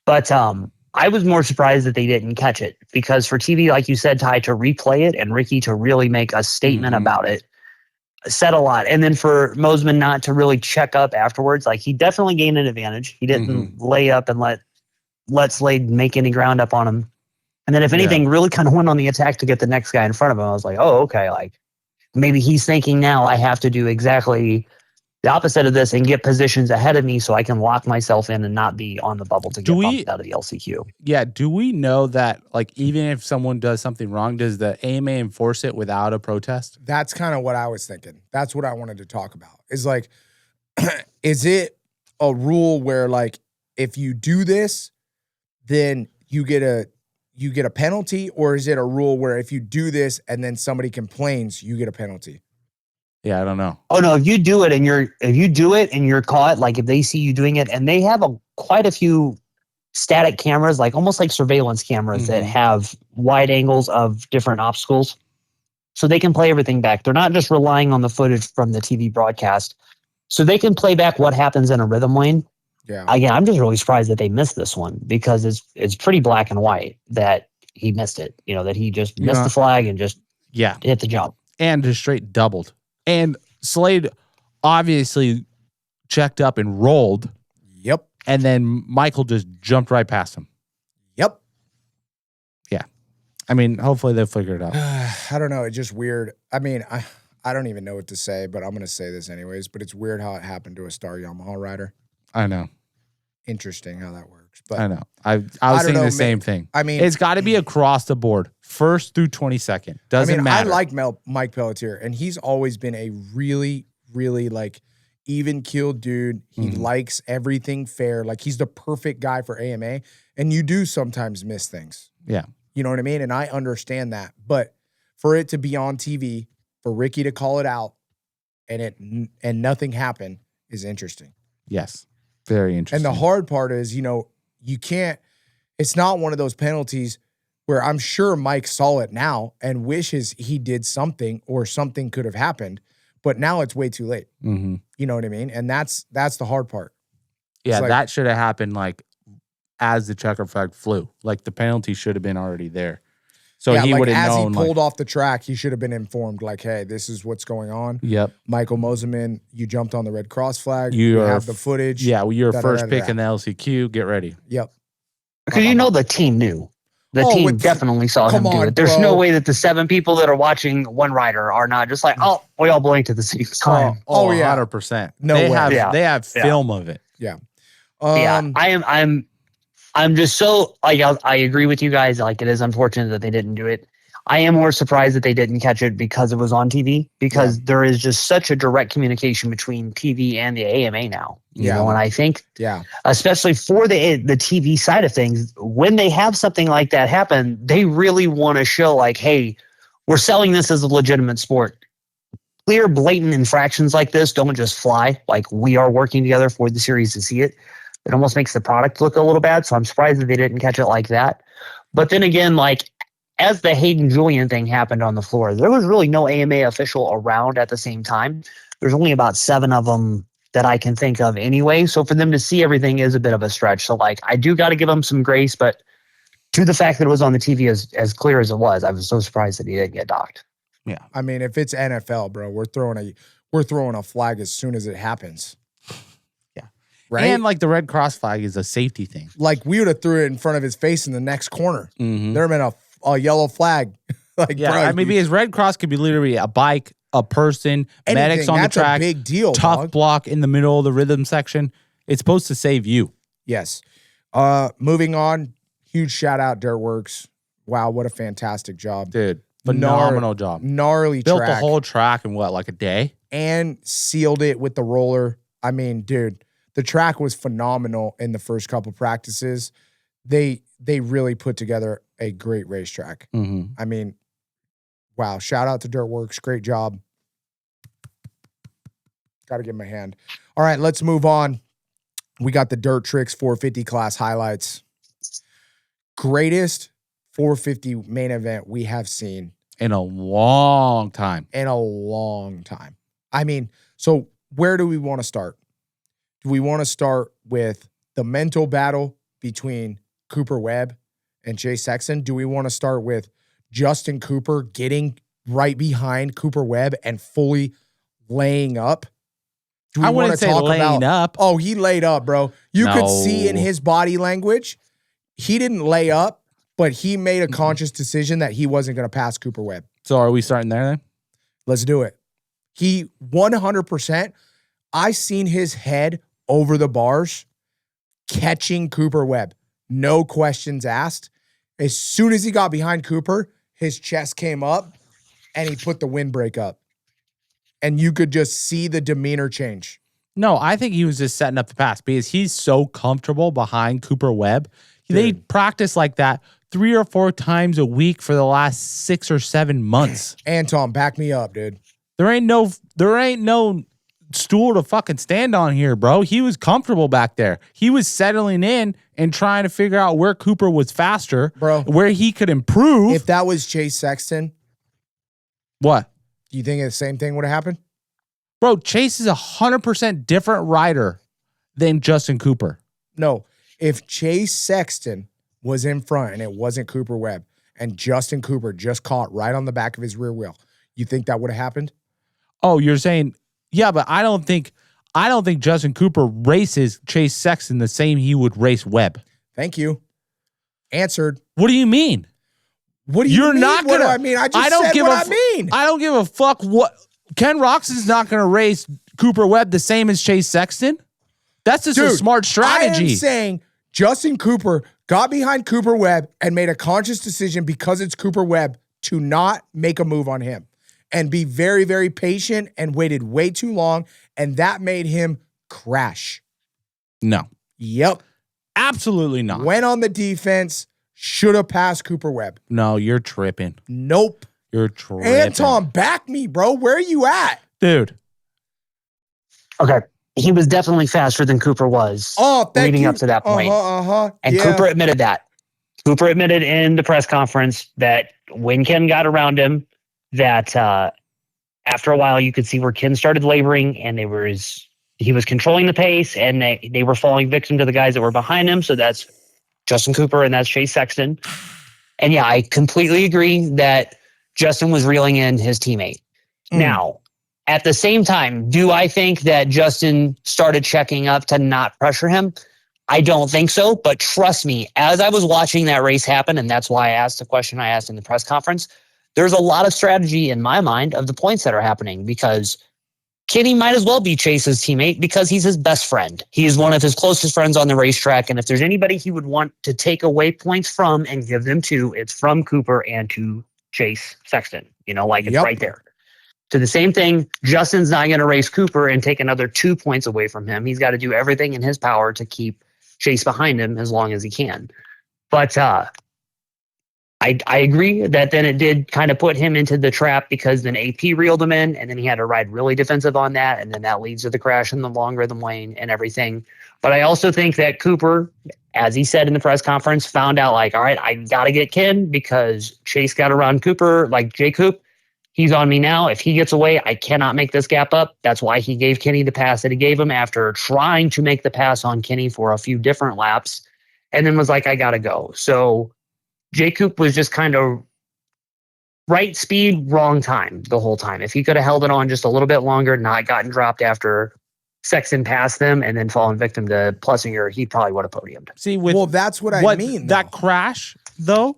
But I was more surprised that they didn't catch it, because for TV, like you said, Ty, to replay it and Ricky to really make a statement about it said a lot. And then for Mosman not to really check up afterwards, like, he definitely gained an advantage. He didn't lay up and let Slade make any ground up on him. And then if anything, really kind of went on the attack to get the next guy in front of him. I was like, oh, okay, like maybe he's thinking now I have to do exactly the opposite of this and get positions ahead of me so I can lock myself in and not be on the bubble to get bumped out of the LCQ. Yeah. Do we know that, like, even if someone does something wrong, does the AMA enforce it without a protest? That's kind of what I was thinking. That's what I wanted to talk about. Is like, is it a rule where, like, if you do this, then you get a penalty, or is it a rule where if you do this and then somebody complains, you get a penalty? Yeah, I don't know. Oh no, if you do it and you're caught, like if they see you doing it, and they have quite a few static cameras, like almost like surveillance cameras that have wide angles of different obstacles, so they can play everything back. They're not just relying on the footage from the TV broadcast, so they can play back what happens in a rhythm lane. Yeah. Again, I'm just really surprised that they missed this one, because it's pretty black and white that he missed it. That he just missed the flag and just hit the jump. And just straight doubled. And Slade obviously checked up and rolled. Yep. And then Michael just jumped right past him. Yep. Yeah. I mean, hopefully they'll figure it out. I don't know. It's just weird. I mean, I don't even know what to say, but I'm going to say this anyways. But it's weird how it happened to a Star Yamaha rider. I know. Interesting how that works. But I know. I was saying the same thing. I mean, it's got to be across the board, 1st through 22nd. Doesn't matter. I like Mike Pelletier, and he's always been a really, really, like, even-keeled dude. He likes everything fair. Like, he's the perfect guy for AMA, and you do sometimes miss things. Yeah. You know what I mean? And I understand that. But for it to be on TV, for Ricky to call it out, and nothing happened is interesting. Yes. Very interesting. And the hard part is, you can't, it's not one of those penalties where I'm sure Mike saw it now and wishes he did something or something could have happened, but now it's way too late. You know what I mean? And that's the hard part. Yeah, like, that should have happened, like, as the checker flag flew. Like, the penalty should have been already there. So he would have known. As he pulled off the track, he should have been informed, like, hey, this is what's going on. Yep. Michael Moseman, you jumped on the red cross flag. You have the footage. Yeah, well, you're first pick in the LCQ. Get ready. Yep. Because the team knew. The team definitely saw him do it. There's no way that the 7 people that are watching one rider are not just like, oh, we all blinked at the same time. Oh yeah, 100%. No way. They have film of it. Yeah. I'm just so, like, I agree with you guys. Like, it is unfortunate that they didn't do it. I am more surprised that they didn't catch it because it was on TV, because there is just such a direct communication between TV and the AMA now. You know, and I think, especially for the TV side of things, when they have something like that happen, they really want to show, like, hey, we're selling this as a legitimate sport. Clear, blatant infractions like this don't just fly. Like, we are working together for the series to see it. It almost makes the product look a little bad. So I'm surprised that they didn't catch it like that. But then again, like, as the Hayden Julian thing happened on the floor, there was really no AMA official around at the same time. There's only about 7 of them that I can think of anyway. So for them to see everything is a bit of a stretch. So, like, I do got to give them some grace, but to the fact that it was on the TV as clear as it was, I was so surprised that he didn't get docked. Yeah. I mean, if it's NFL, bro, we're throwing a flag as soon as it happens. Yeah. Right? And, like, the red cross flag is a safety thing. Like, we would have threw it in front of his face in the next corner. There would have been a yellow flag. Like, yeah, bro, I mean, because red cross could be literally a bike, a person, anything. medics on That's the track. A big deal. Tough dog. block in the middle of the rhythm section. It's supposed to save you. Yes. Moving on. Huge shout out, Dirtworks. Wow, what a fantastic job, dude! Phenomenal job. Gnarly built track. the whole track in what, like a day, and sealed it with the roller. I mean, dude, the track was phenomenal in the first couple practices. They really put together a great racetrack. I mean, wow. Shout out to Dirtworks. Great job. Got to give him a hand. All right, let's move on. We got the Dirt Tricks 450 class highlights. Greatest 450 main event we have seen in a long time. I mean, so where do we want to start? Do we want to start with the mental battle between Cooper Webb and Chase Sexton? Do we want to start with Justin Cooper getting right behind Cooper Webb and fully laying up? Do we I want wouldn't to say talk laying about? up. Oh, he laid up, bro. You could see in No. his body language, he didn't lay up, but he made a conscious decision that he wasn't going to pass Cooper Webb. So are we starting there then? Let's do it. He 100%. I seen his head over the bars catching Cooper Webb. No questions asked. As soon as he got behind Cooper, his chest came up and he put the windbreak up. And you could just see the demeanor change. No, I think he was just setting up the pass because he's so comfortable behind Cooper Webb. They practice like that 3 or 4 times a week for the last 6 or 7 months. Anton, back me up, dude. There ain't no stool to fucking stand on here, bro. He was comfortable back there. He was settling in and trying to figure out where Cooper was faster, Bro. where he could improve. If that was Chase Sexton, What? do you think the same thing would have happened? Bro, Chase is 100% different rider than Justin Cooper. No. If Chase Sexton was in front and it wasn't Cooper Webb and Justin Cooper just caught right on the back of his rear wheel, you think that would have happened? Oh, you're saying, yeah, but I don't think Justin Cooper races Chase Sexton the same he would race Webb. Thank you. Answered. What do you mean? What do you You're mean? not What do gonna. I mean? I just said what I mean. I don't give a fuck what Ken Roczen's not gonna race Cooper Webb the same as Chase Sexton. That's just a smart strategy. I am saying Justin Cooper got behind Cooper Webb and made a conscious decision because it's Cooper Webb to not make a move on him and be very, very patient and waited way too long. And that made him crash. No, Yep. absolutely not. Went on the defense. Should have passed Cooper Webb. No, you're tripping. Nope. You're tripping. Anton, back me, bro. Where are you at? Dude. Okay. He was definitely faster than Cooper was leading up to that point. And Yeah. Cooper admitted that. Cooper admitted in the press conference that when Ken got around him, that after a while you could see where Ken started laboring and he was controlling the pace and they were falling victim to the guys that were behind him. So that's Justin Cooper and that's Chase Sexton. And yeah, I completely agree that Justin was reeling in his teammate. Now, at the same time, do I think that Justin started checking up to not pressure him? I don't think so, but trust me, as I was watching that race happen, and that's why I asked the question I asked in the press conference, there's a lot of strategy in my mind of the points that are happening because Kenny might as well be Chase's teammate because he's his best friend. He is one of his closest friends on the racetrack, and if there's anybody he would want to take away points from and give them to, it's from Cooper and to Chase Sexton. You know, like it's right there. So the same thing, Justin's not going to race Cooper and take another 2 points away from him. He's got to do everything in his power to keep Chase behind him as long as he can. But I agree that then it did kind of put him into the trap because then AP reeled him in and then he had to ride really defensive on that. And then that leads to the crash in the long rhythm lane and everything. But I also think that Cooper, as he said in the press conference, found out like, all right, I got to get Ken because Chase got around Cooper, like J Coop. He's on me now. If he gets away, I cannot make this gap up. That's why he gave Kenny the pass that he gave him after trying to make the pass on Kenny for a few different laps and then was like, I got to go. So J Coop was just kind of right speed, wrong time the whole time. If he could have held it on just a little bit longer, not gotten dropped after Sexton passed them and then fallen victim to Plessinger, he probably would have podiumed. See, with Well, that's what I mean. That crash, though,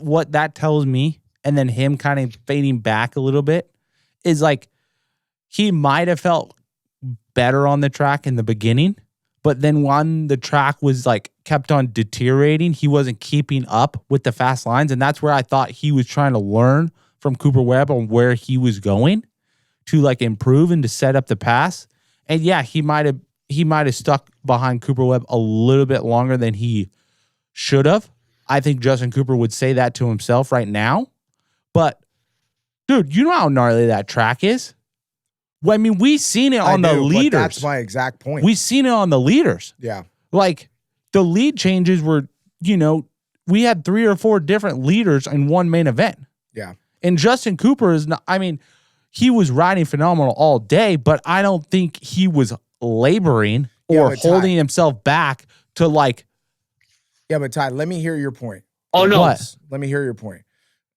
what that tells me, and then him kind of fading back a little bit, is like he might have felt better on the track in the beginning, but then when the track was like kept on deteriorating, he wasn't keeping up with the fast lines, and that's where I thought he was trying to learn from Cooper Webb on where he was going to like improve and to set up the pass. And yeah, he might have stuck behind Cooper Webb a little bit longer than he should have. I think Justin Cooper would say that to himself right now. But, dude, you know how gnarly that track is? Well, I mean, we seen it on the leaders. That's my exact point. We seen it on the leaders. Yeah. Like, the lead changes were, we had 3 or 4 different leaders in one main event. Yeah. And Justin Cooper is not, I mean, he was riding phenomenal all day, but I don't think he was laboring or but holding Ty- himself back to like. Yeah, but Ty, let me hear your point. Oh, no. What? Let me hear your point.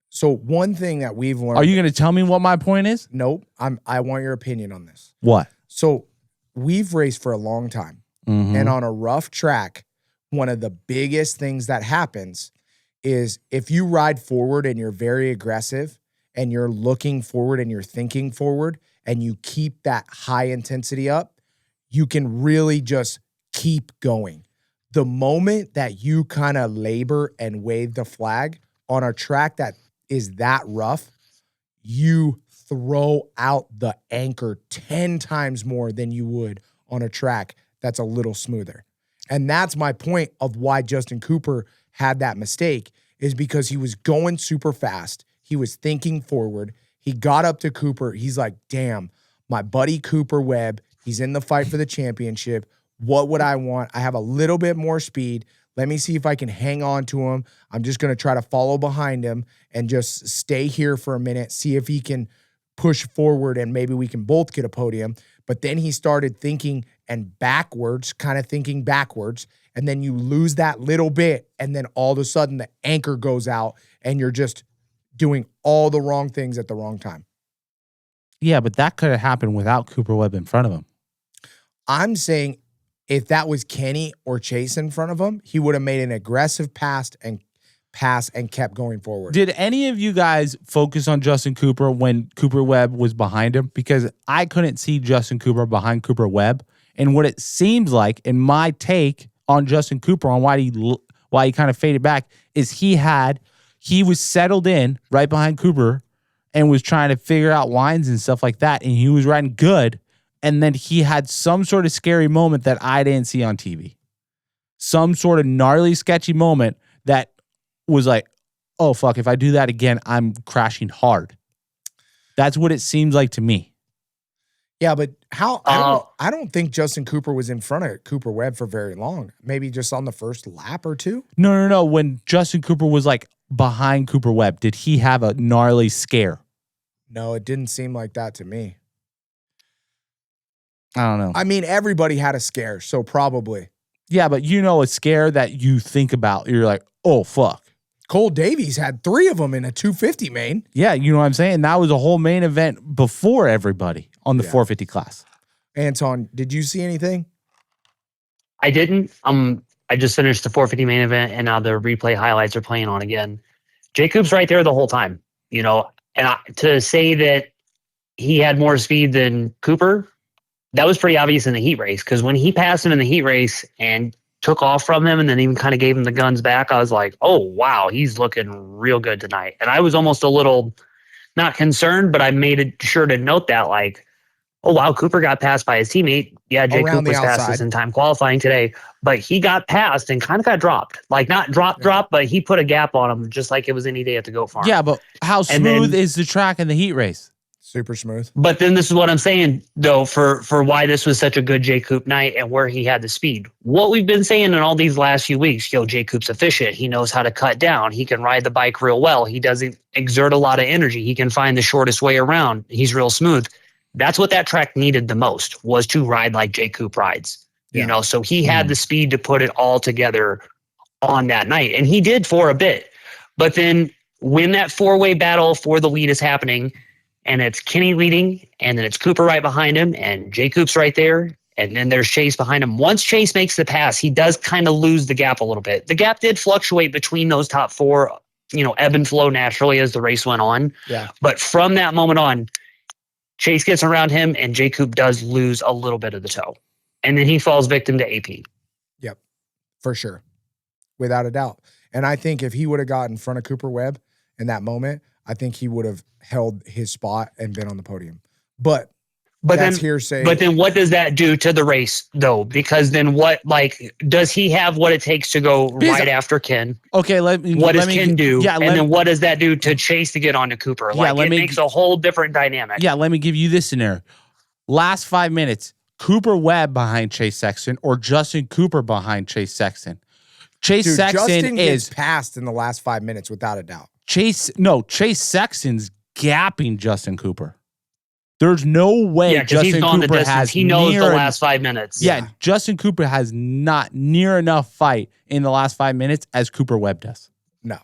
So one thing that we've learned. Are you going to tell me what my point is? Nope. I want your opinion on this. What? So we've raced for a long time. Mhm. And on a rough track, one of the biggest things that happens is if you ride forward and you're very aggressive and you're looking forward and you're thinking forward and you keep that high intensity up, you can really just keep going. The moment that you kind of labor and wave the flag on a track that is that rough, you throw out the anchor 10 times more than you would on a track that's a little smoother. And that's my point of why Justin Cooper had that mistake, is because he was going super fast. He was thinking forward. He got up to Cooper. He's like, damn, my buddy Cooper Webb, he's in the fight for the championship. What would I want? I have a little bit more speed. Let me see if I can hang on to him. I'm just going to try to follow behind him and just stay here for a minute, see if he can push forward and maybe we can both get a podium. But then he started thinking and backwards, kind of thinking backwards, and then you lose that little bit, and then all of a sudden the anchor goes out and you're just doing all the wrong things at the wrong time. Yeah, but that could have happened without Cooper Webb in front of him. I'm saying if that was Kenny or Chase in front of him, he would have made an aggressive pass and kept going forward. Did any of you guys focus on Justin Cooper when Cooper Webb was behind him? Because I couldn't see Justin Cooper behind Cooper Webb. And what it seems like, in my take on Justin Cooper, on why he kind of faded back, is he was settled in right behind Cooper and was trying to figure out lines and stuff like that. And he was riding good. And then he had some sort of scary moment that I didn't see on TV. Some sort of gnarly, sketchy moment that was like, oh, fuck, if I do that again, I'm crashing hard. That's what it seems like to me. Yeah, but how? I don't think Justin Cooper was in front of Cooper Webb for very long. Maybe just on the first lap or two. No. When Justin Cooper was like behind Cooper Webb, did he have a gnarly scare? No, it didn't seem like that to me. I don't know. I mean, everybody had a scare, so probably. Yeah, but you know a scare that you think about. You're like, oh, fuck. Cole Davies had 3 of them in a 250 main. Yeah, you know what I'm saying? That was a whole main event before everybody on the 450 class. Anton, did you see anything? I didn't. I just finished the 450 main event, and now the replay highlights are playing on again. Jacob's right there the whole time, you know. And to say that he had more speed than Cooper, that was pretty obvious in the heat race, because when he passed him in the heat race and took off from him and then even kind of gave him the guns back, I was like, oh, wow, he's looking real good tonight. And I was almost a little, not concerned, but I made it sure to note that, like, oh, wow, Cooper got passed by his teammate. Yeah, Jay Cooper was fastest in time qualifying today, but he got passed and kind of got dropped. Like, not drop, but he put a gap on him just like it was any day at the goat farm. Yeah, but how smooth is the track in the heat race? Super smooth. But then this is what I'm saying, though, for why this was such a good Jay Coop night and where he had the speed. What we've been saying in all these last few weeks, Jay Coop's efficient. He knows how to cut down. He can ride the bike real well. He doesn't exert a lot of energy. He can find the shortest way around. He's real smooth. That's what that track needed the most, was to ride like Jay Coop rides. Yeah. You know, so he had the speed to put it all together on that night. And he did for a bit. But then when that 4-way battle for the lead is happening, and it's Kenny leading, and then it's Cooper right behind him, and Jay Coop's right there, and then there's Chase behind him. Once Chase makes the pass, he does kind of lose the gap a little bit. The gap did fluctuate between those top 4, you know, ebb and flow naturally as the race went on. Yeah. But from that moment on, Chase gets around him, and Jay Coop does lose a little bit of the toe. And then he falls victim to AP. Yep, for sure. Without a doubt. And I think if he would have got in front of Cooper Webb in that moment, I think he would have held his spot and been on the podium. But that's hearsay. But then what does that do to the race, though? Because then what, like, does he have what it takes to go right after Ken? Okay, what does Ken do? Yeah, and then what does that do to Chase to get onto Cooper? Like, it makes a whole different dynamic. Yeah, let me give you this scenario. Last 5 minutes, Cooper Webb behind Chase Sexton or Justin Cooper behind Chase Sexton? Justin gets passed in the last 5 minutes without a doubt. Chase Sexton's gapping Justin Cooper. There's no way Yeah, because he's Justin gone the Cooper distance. has He knows the near last 5 minutes. Yeah, Justin Cooper has not near enough fight in the last 5 minutes as Cooper Webb does. No.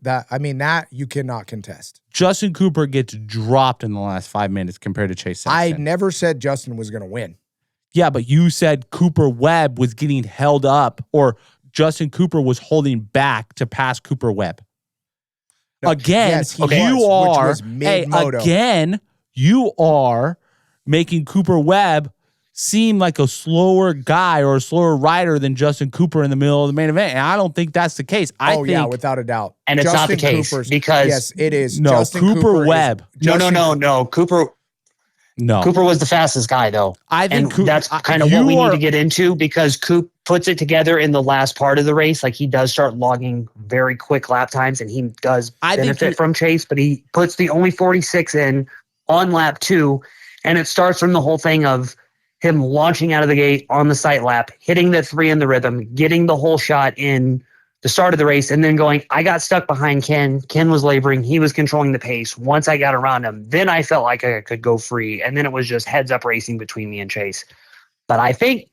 That you cannot contest. Justin Cooper gets dropped in the last 5 minutes compared to Chase Sexton. I never said Justin was going to win. Yeah, but you said Cooper Webb was getting held up, or Justin Cooper was holding back to pass Cooper Webb. No, Again, yes, he you was, are which was mid-moto. again, you are making Cooper Webb seem like a slower guy or a slower rider than Justin Cooper in the middle of the main event. And I don't think that's the case. I think, yeah, without a doubt. And it's not the case because yes, it is. No, Justin Cooper Webb. No. Cooper was the fastest guy, though. I think that's kind of what we need to get into, because Coop puts it together in the last part of the race. Like, he does start logging very quick lap times, and he does benefit from Chase, but he puts the only 46 in on lap 2, and it starts from the whole thing of him launching out of the gate on the sight lap, hitting the 3 in the rhythm, getting the whole shot in the start of the race, and then going, I got stuck behind Ken. Ken was laboring. He was controlling the pace. Once I got around him, then I felt like I could go free. And then it was just heads up racing between me and Chase. But I think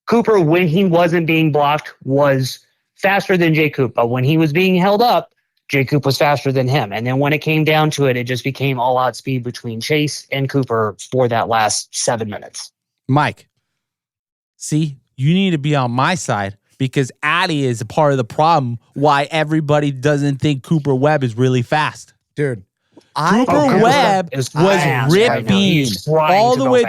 Cooper, when he wasn't being blocked, was faster than J. Coop. But when he was being held up, J. Coop was faster than him. And then when it came down to it, it just became all out speed between Chase and Cooper for that last 7 minutes. Mike, see, you need to be on my side, because Addy is a part of the problem why everybody doesn't think Cooper Webb is really fast. Dude, Cooper Webb was ripping all the way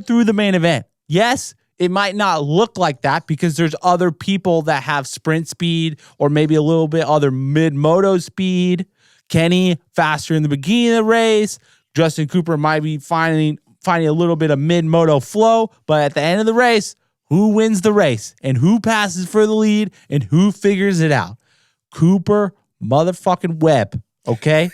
through the main event. Yes, it might not look like that because there's other people that have sprint speed or maybe a little bit other mid-moto speed. Kenny faster in the beginning of the race. Justin Cooper might be finding a little bit of mid-moto flow, but at the end of the race, who wins the race and who passes for the lead and who figures it out? Cooper motherfucking Webb, okay?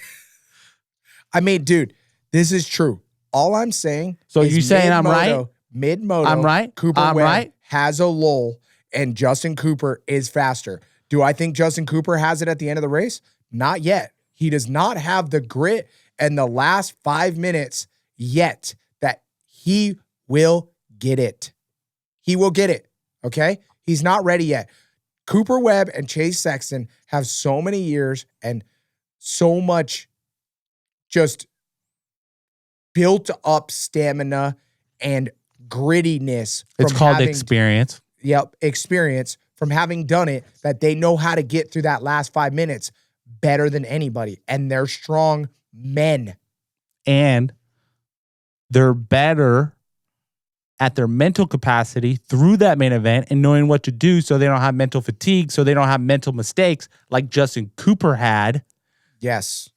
I mean, dude, this is true. All I'm saying so is you saying I'm right? Mid-moto, I'm right. Cooper I'm Webb right. has a lull, and Justin Cooper is faster. Do I think Justin Cooper has it at the end of the race? Not yet. He does not have the grit and the last 5 minutes yet that he will get it. He will get it, okay? He's not ready yet. Cooper Webb and Chase Sexton have so many years and so much just built up stamina and grittiness. It's called experience. Yep, experience from having done it, that they know how to get through that last 5 minutes better than anybody. And they're strong men. And they're better at their mental capacity through that main event and knowing what to do so they don't have mental fatigue, so they don't have mental mistakes like Justin Cooper had. Yes.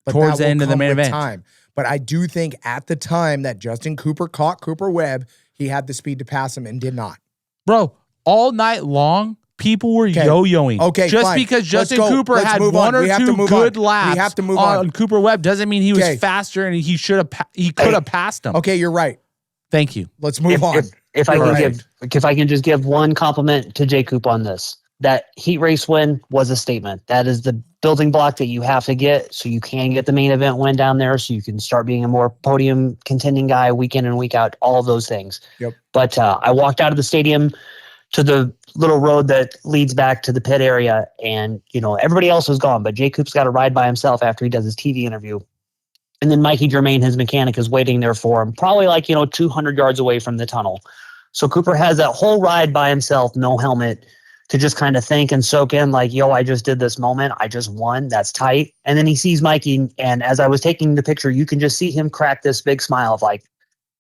But towards the end of the main event. Time. But I do think at the time that Justin Cooper caught Cooper Webb, he had the speed to pass him and did not. Bro, all night long, people were yo-yoing. Okay, just fine. because Justin Cooper Let's had move one on. or two good laps we have to move on Cooper Webb doesn't mean he was Okay. faster and he could have passed him. Okay, you're right. Thank you. Let's move on. If I can just give one compliment to J. Coop on this, that heat race win was a statement. That is the building block that you have to get so you can get the main event win down there, so you can start being a more podium contending guy week in and week out, all of those things. Yep. But I walked out of the stadium to the little road that leads back to the pit area, and everybody else was gone, but J. Coop's got to ride by himself after he does his TV interview. And then Mikey Germain, his mechanic, is waiting there for him, probably 200 yards away from the tunnel. So Cooper has that whole ride by himself, no helmet, to just kind of think and soak in I just did this moment. I just won. That's tight. And then he sees Mikey. And as I was taking the picture, you can just see him crack this big smile of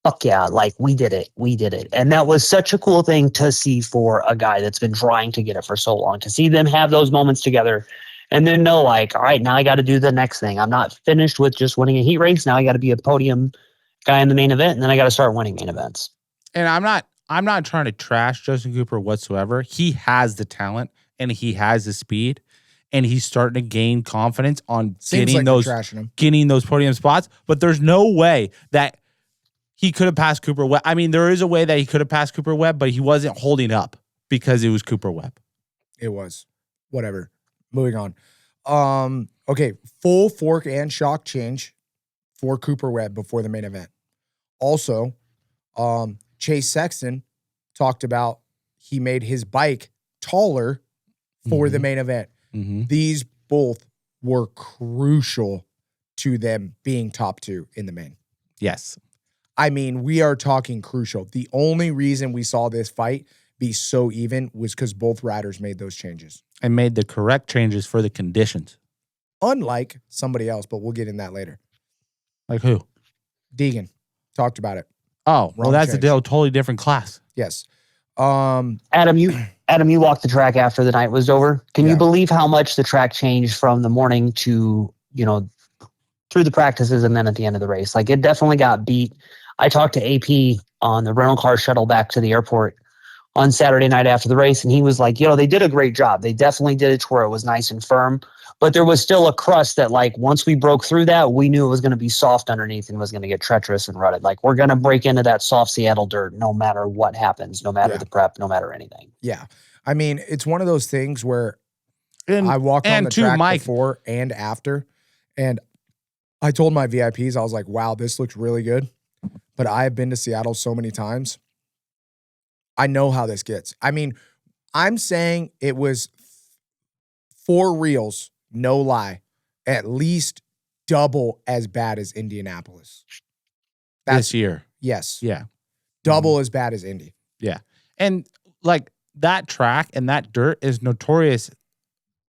fuck yeah, we did it. We did it. And that was such a cool thing to see for a guy that's been trying to get it for so long, to see them have those moments together. And then know, all right, now I got to do the next thing. I'm not finished with just winning a heat race. Now I got to be a podium guy in the main event, and then I got to start winning main events. And I'm not trying to trash Justin Cooper whatsoever. He has the talent and he has the speed, and he's starting to gain confidence on getting those podium spots. But there's no way that he could have passed Cooper Webb. I mean, there is a way that he could have passed Cooper Webb, but he wasn't holding up because it was Cooper Webb. It was. Whatever. Moving on. Okay, full fork and shock change for Cooper Webb before the main event. Also, Chase Sexton talked about he made his bike taller for the main event. These both were crucial to them being top 2 in the main. Yes. I mean, we are talking crucial. The only reason we saw this fight be so even was because both riders made those changes. And made the correct changes for the conditions. Unlike somebody else, but we'll get in that later. Like who? Degan talked about it. Oh, well, Wrong that's change. a totally different class. Yes. Adam, you walked the track after the night was over. Can you believe how much the track changed from the morning to, through the practices and then at the end of the race? Like, it definitely got beat. I talked to AP on the rental car shuttle back to the airport on Saturday night after the race, and he was like, they did a great job. They definitely did it to where it was nice and firm, but there was still a crust that, like, once we broke through that, we knew it was going to be soft underneath and was going to get treacherous and rutted. Like, we're going to break into that soft Seattle dirt no matter what happens, no matter the prep, no matter anything. Yeah. I mean, it's one of those things where And I walked on the track Mike, before and after, and I told my VIPs, I was like, wow, this looks really good. But I have been to Seattle so many times. I know how this gets. I mean, I'm saying it was, for reals, no lie, at least double as bad as Indianapolis. this year. Yes. Yeah. Double as bad as Indy. Yeah. And like that track and that dirt is notorious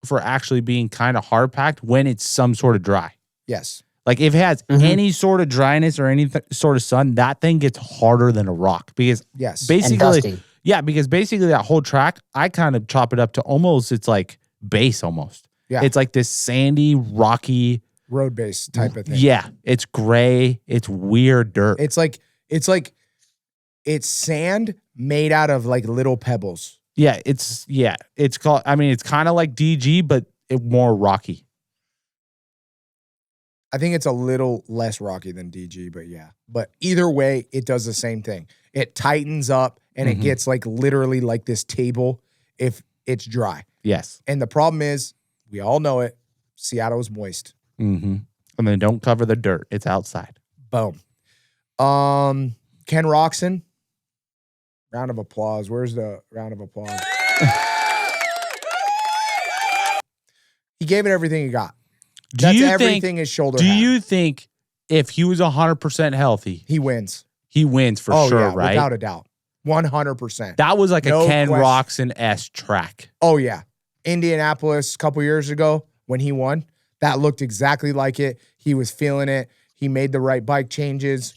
for actually being kind of hard packed when it's some sort of dry. Yes. Like if it has any sort of dryness or any sort of sun, that thing gets harder than a rock because Yes. basically, because basically that whole track, I kind of chop it up to almost, it's like base almost. Yeah. It's like this sandy, rocky Road base type of thing. Yeah. It's gray. It's weird dirt. It's sand made out of like little pebbles. It's called, I mean, it's kind of like DG, but more rocky. I think it's a little less rocky than DG, but yeah. But either way, it does the same thing. It tightens up and it gets like literally like this table if it's dry. Yes. And the problem is, we all know it, Seattle is moist. And then don't cover the dirt. It's outside. Boom. Ken Roczen. Round of applause. Where's the round of applause? He gave it everything he got. That's everything his shoulder Do had. you think if he was 100% healthy, He wins. he wins for sure, yeah, right? without a doubt. 100%. That was like No a Ken question. Roczen-esque track. Oh, yeah. Indianapolis a couple years ago when he won, that looked exactly like it. He was feeling it. He made the right bike changes.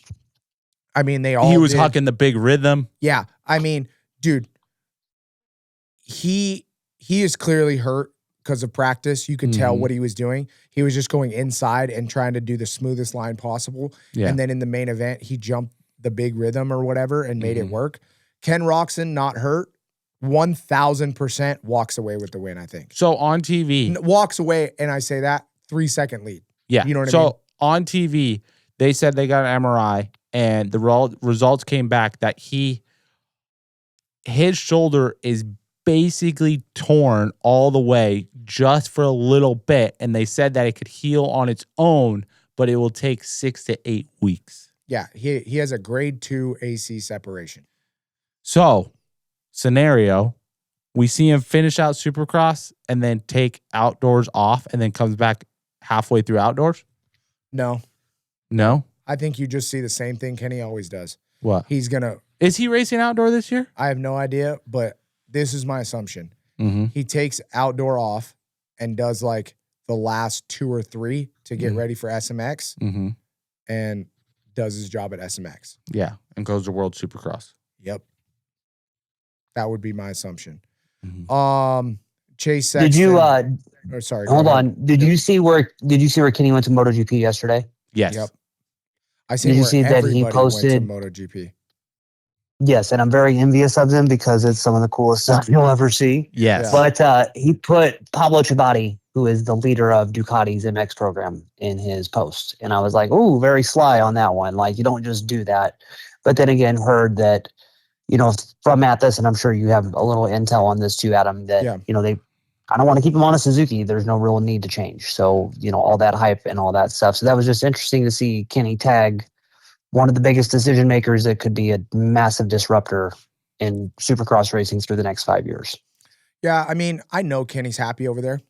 I mean, they all He was did. hucking the big rhythm. Yeah. I mean, dude, he is clearly hurt because of practice. You can tell what he was doing. He was just going inside and trying to do the smoothest line possible. Yeah. And then in the main event, he jumped the big rhythm or whatever and made it work. Ken Roczen, not hurt, 1,000% walks away with the win, I think. So on TV. Walks away, and I say that, 3-second lead. Yeah. You know what I so mean? on TV, they said they got an MRI and the results came back that his shoulder is basically torn all the way just for a little bit. And they said that it could heal on its own, but it will take 6 to 8 weeks. Yeah, he has a grade 2 AC separation. So, scenario, we see him finish out Supercross and then take outdoors off and then comes back halfway through outdoors? No, No? I think you just see the same thing Kenny always does. What? He's going to, Is he racing outdoor this year? I have no idea, but this is my assumption. Mm-hmm. He takes outdoor off and does like the last 2 or 3 to get ready for SMX Mm-hmm. and does his job at SMX. Yeah, and goes to World Supercross. Yep. That would be my assumption. Mm-hmm. Chase Sexton. Did you sorry. hold go ahead. on? Did you see where Kenny went to MotoGP yesterday? Yes. Yep. I see Did you where see that he everybody posted- went to MotoGP. Yes, and I'm very envious of him because it's some of the coolest stuff you'll ever see. Yes. But he put Pablo Chabati, who is the leader of Ducati's MX program, in his post. And I was like, ooh, very sly on that one. Like, you don't just do that. But then again, heard that, from Mathis, and I'm sure you have a little intel on this too, Adam, that, Yeah. I don't want to keep him on a Suzuki. There's no real need to change. So, all that hype and all that stuff. So that was just interesting to see Kenny tag one of the biggest decision makers that could be a massive disruptor in Supercross racing through the next 5 years. Yeah, I mean, I know Kenny's happy over there.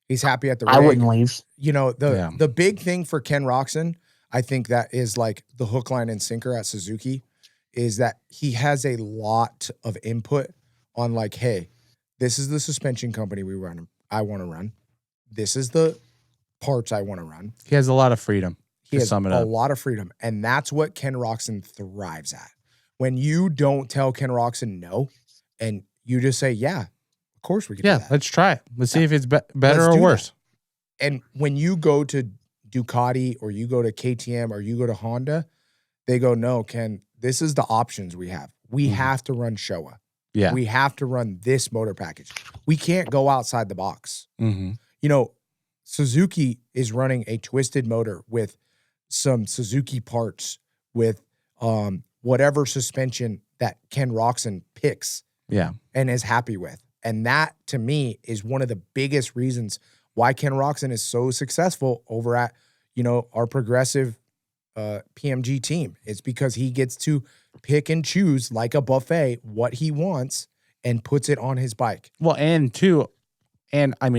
He's happy at the rig. I wouldn't leave. The big thing for Ken Roczen, I think that is like the hook, line, and sinker at Suzuki, is that he has a lot of input on like, hey, this is the suspension company I want to run. This is the parts I want to run. He has a lot of freedom. He has a lot of freedom. And that's what Ken Roczen thrives at. When you don't tell Ken Roczen no, and you just say, yeah, of course we can do that. Let's try it. Let's see if it's better or worse. That. And when you go to Ducati or you go to KTM or you go to Honda, they go, no, Ken, this is the options we have. We have to run Showa. Yeah. We have to run this motor package. We can't go outside the box. Suzuki is running a twisted motor with some Suzuki parts with whatever suspension that Ken Roczen picks and is happy with. And that, to me, is one of the biggest reasons why Ken Roczen is so successful over at, our progressive PMG team. It's because he gets to pick and choose like a buffet what he wants and puts it on his bike. Well, and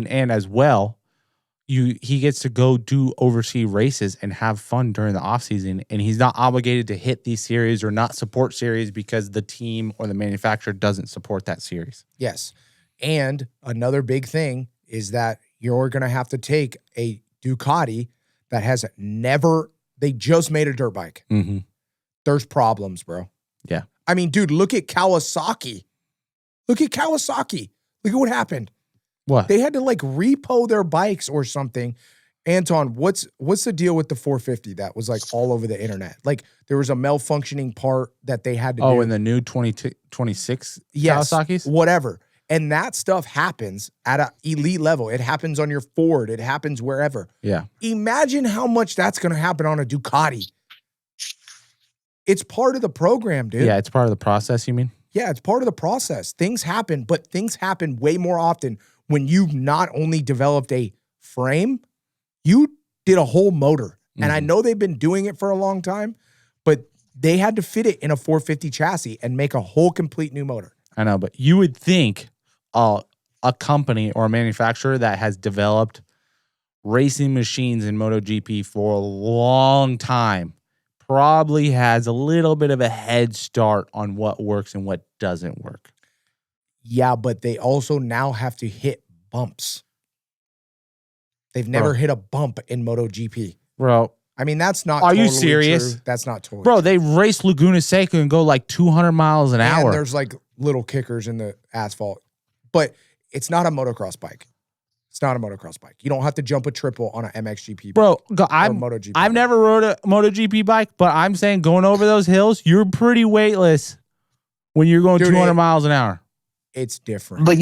as well, he gets to go do overseas races and have fun during the off season, and he's not obligated to hit these series or not support series because the team or the manufacturer doesn't support that series. Yes. And another big thing is that you're going to have to take a Ducati that has they just made a dirt bike. Mm-hmm. There's problems, bro. Yeah. I mean, dude, look at Kawasaki. Look at what happened. What? They had to like repo their bikes or something. Anton, what's the deal with the 450 that was like all over the internet? Like there was a malfunctioning part that they had to do. Oh, in the new 2026 Kawasaki's? Whatever. And that stuff happens at an elite level. It happens on your Ford. It happens wherever. Yeah. Imagine how much that's going to happen on a Ducati. It's part of the program, dude. Yeah, it's part of the process, you mean? Yeah, it's part of the process. Things happen, but things happen way more often when you've not only developed a frame, you did a whole motor. And I know they've been doing it for a long time, but they had to fit it in a 450 chassis and make a whole complete new motor. I know, but you would think a company or a manufacturer that has developed racing machines in MotoGP for a long time probably has a little bit of a head start on what works and what doesn't work. Yeah, but they also now have to hit bumps. They've never hit a bump in MotoGP. Bro. I mean, that's not Are totally you serious? True. That's not totally Bro, true. they race Laguna Seca and go like 200 miles an hour. There's like little kickers in the asphalt. But it's not a motocross bike. It's not a motocross bike. You don't have to jump a triple on an MXGP bike. Bro, MotoGP I've never rode a MotoGP bike, but I'm saying going over those hills, you're pretty weightless when you're going 200 miles an hour. It's different. But,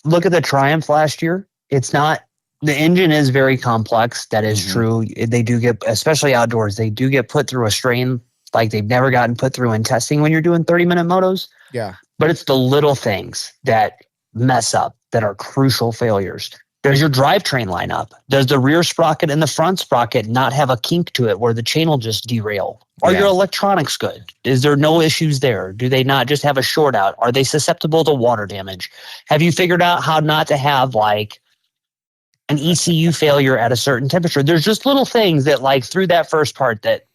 look at the Triumph last year. It's not, the engine is very complex. That is true. They do get, especially outdoors, they do get put through a strain like they've never gotten put through in testing when you're doing 30-minute motos. Yeah. But it's the little things that mess up that are crucial failures. Does your drivetrain line up? Does the rear sprocket and the front sprocket not have a kink to it where the chain will just derail? Are your electronics good? Is there no issues there? Do they not just have a short out? Are they susceptible to water damage? Have you figured out how not to have like an ECU failure at a certain temperature? There's just little things that like through that first part that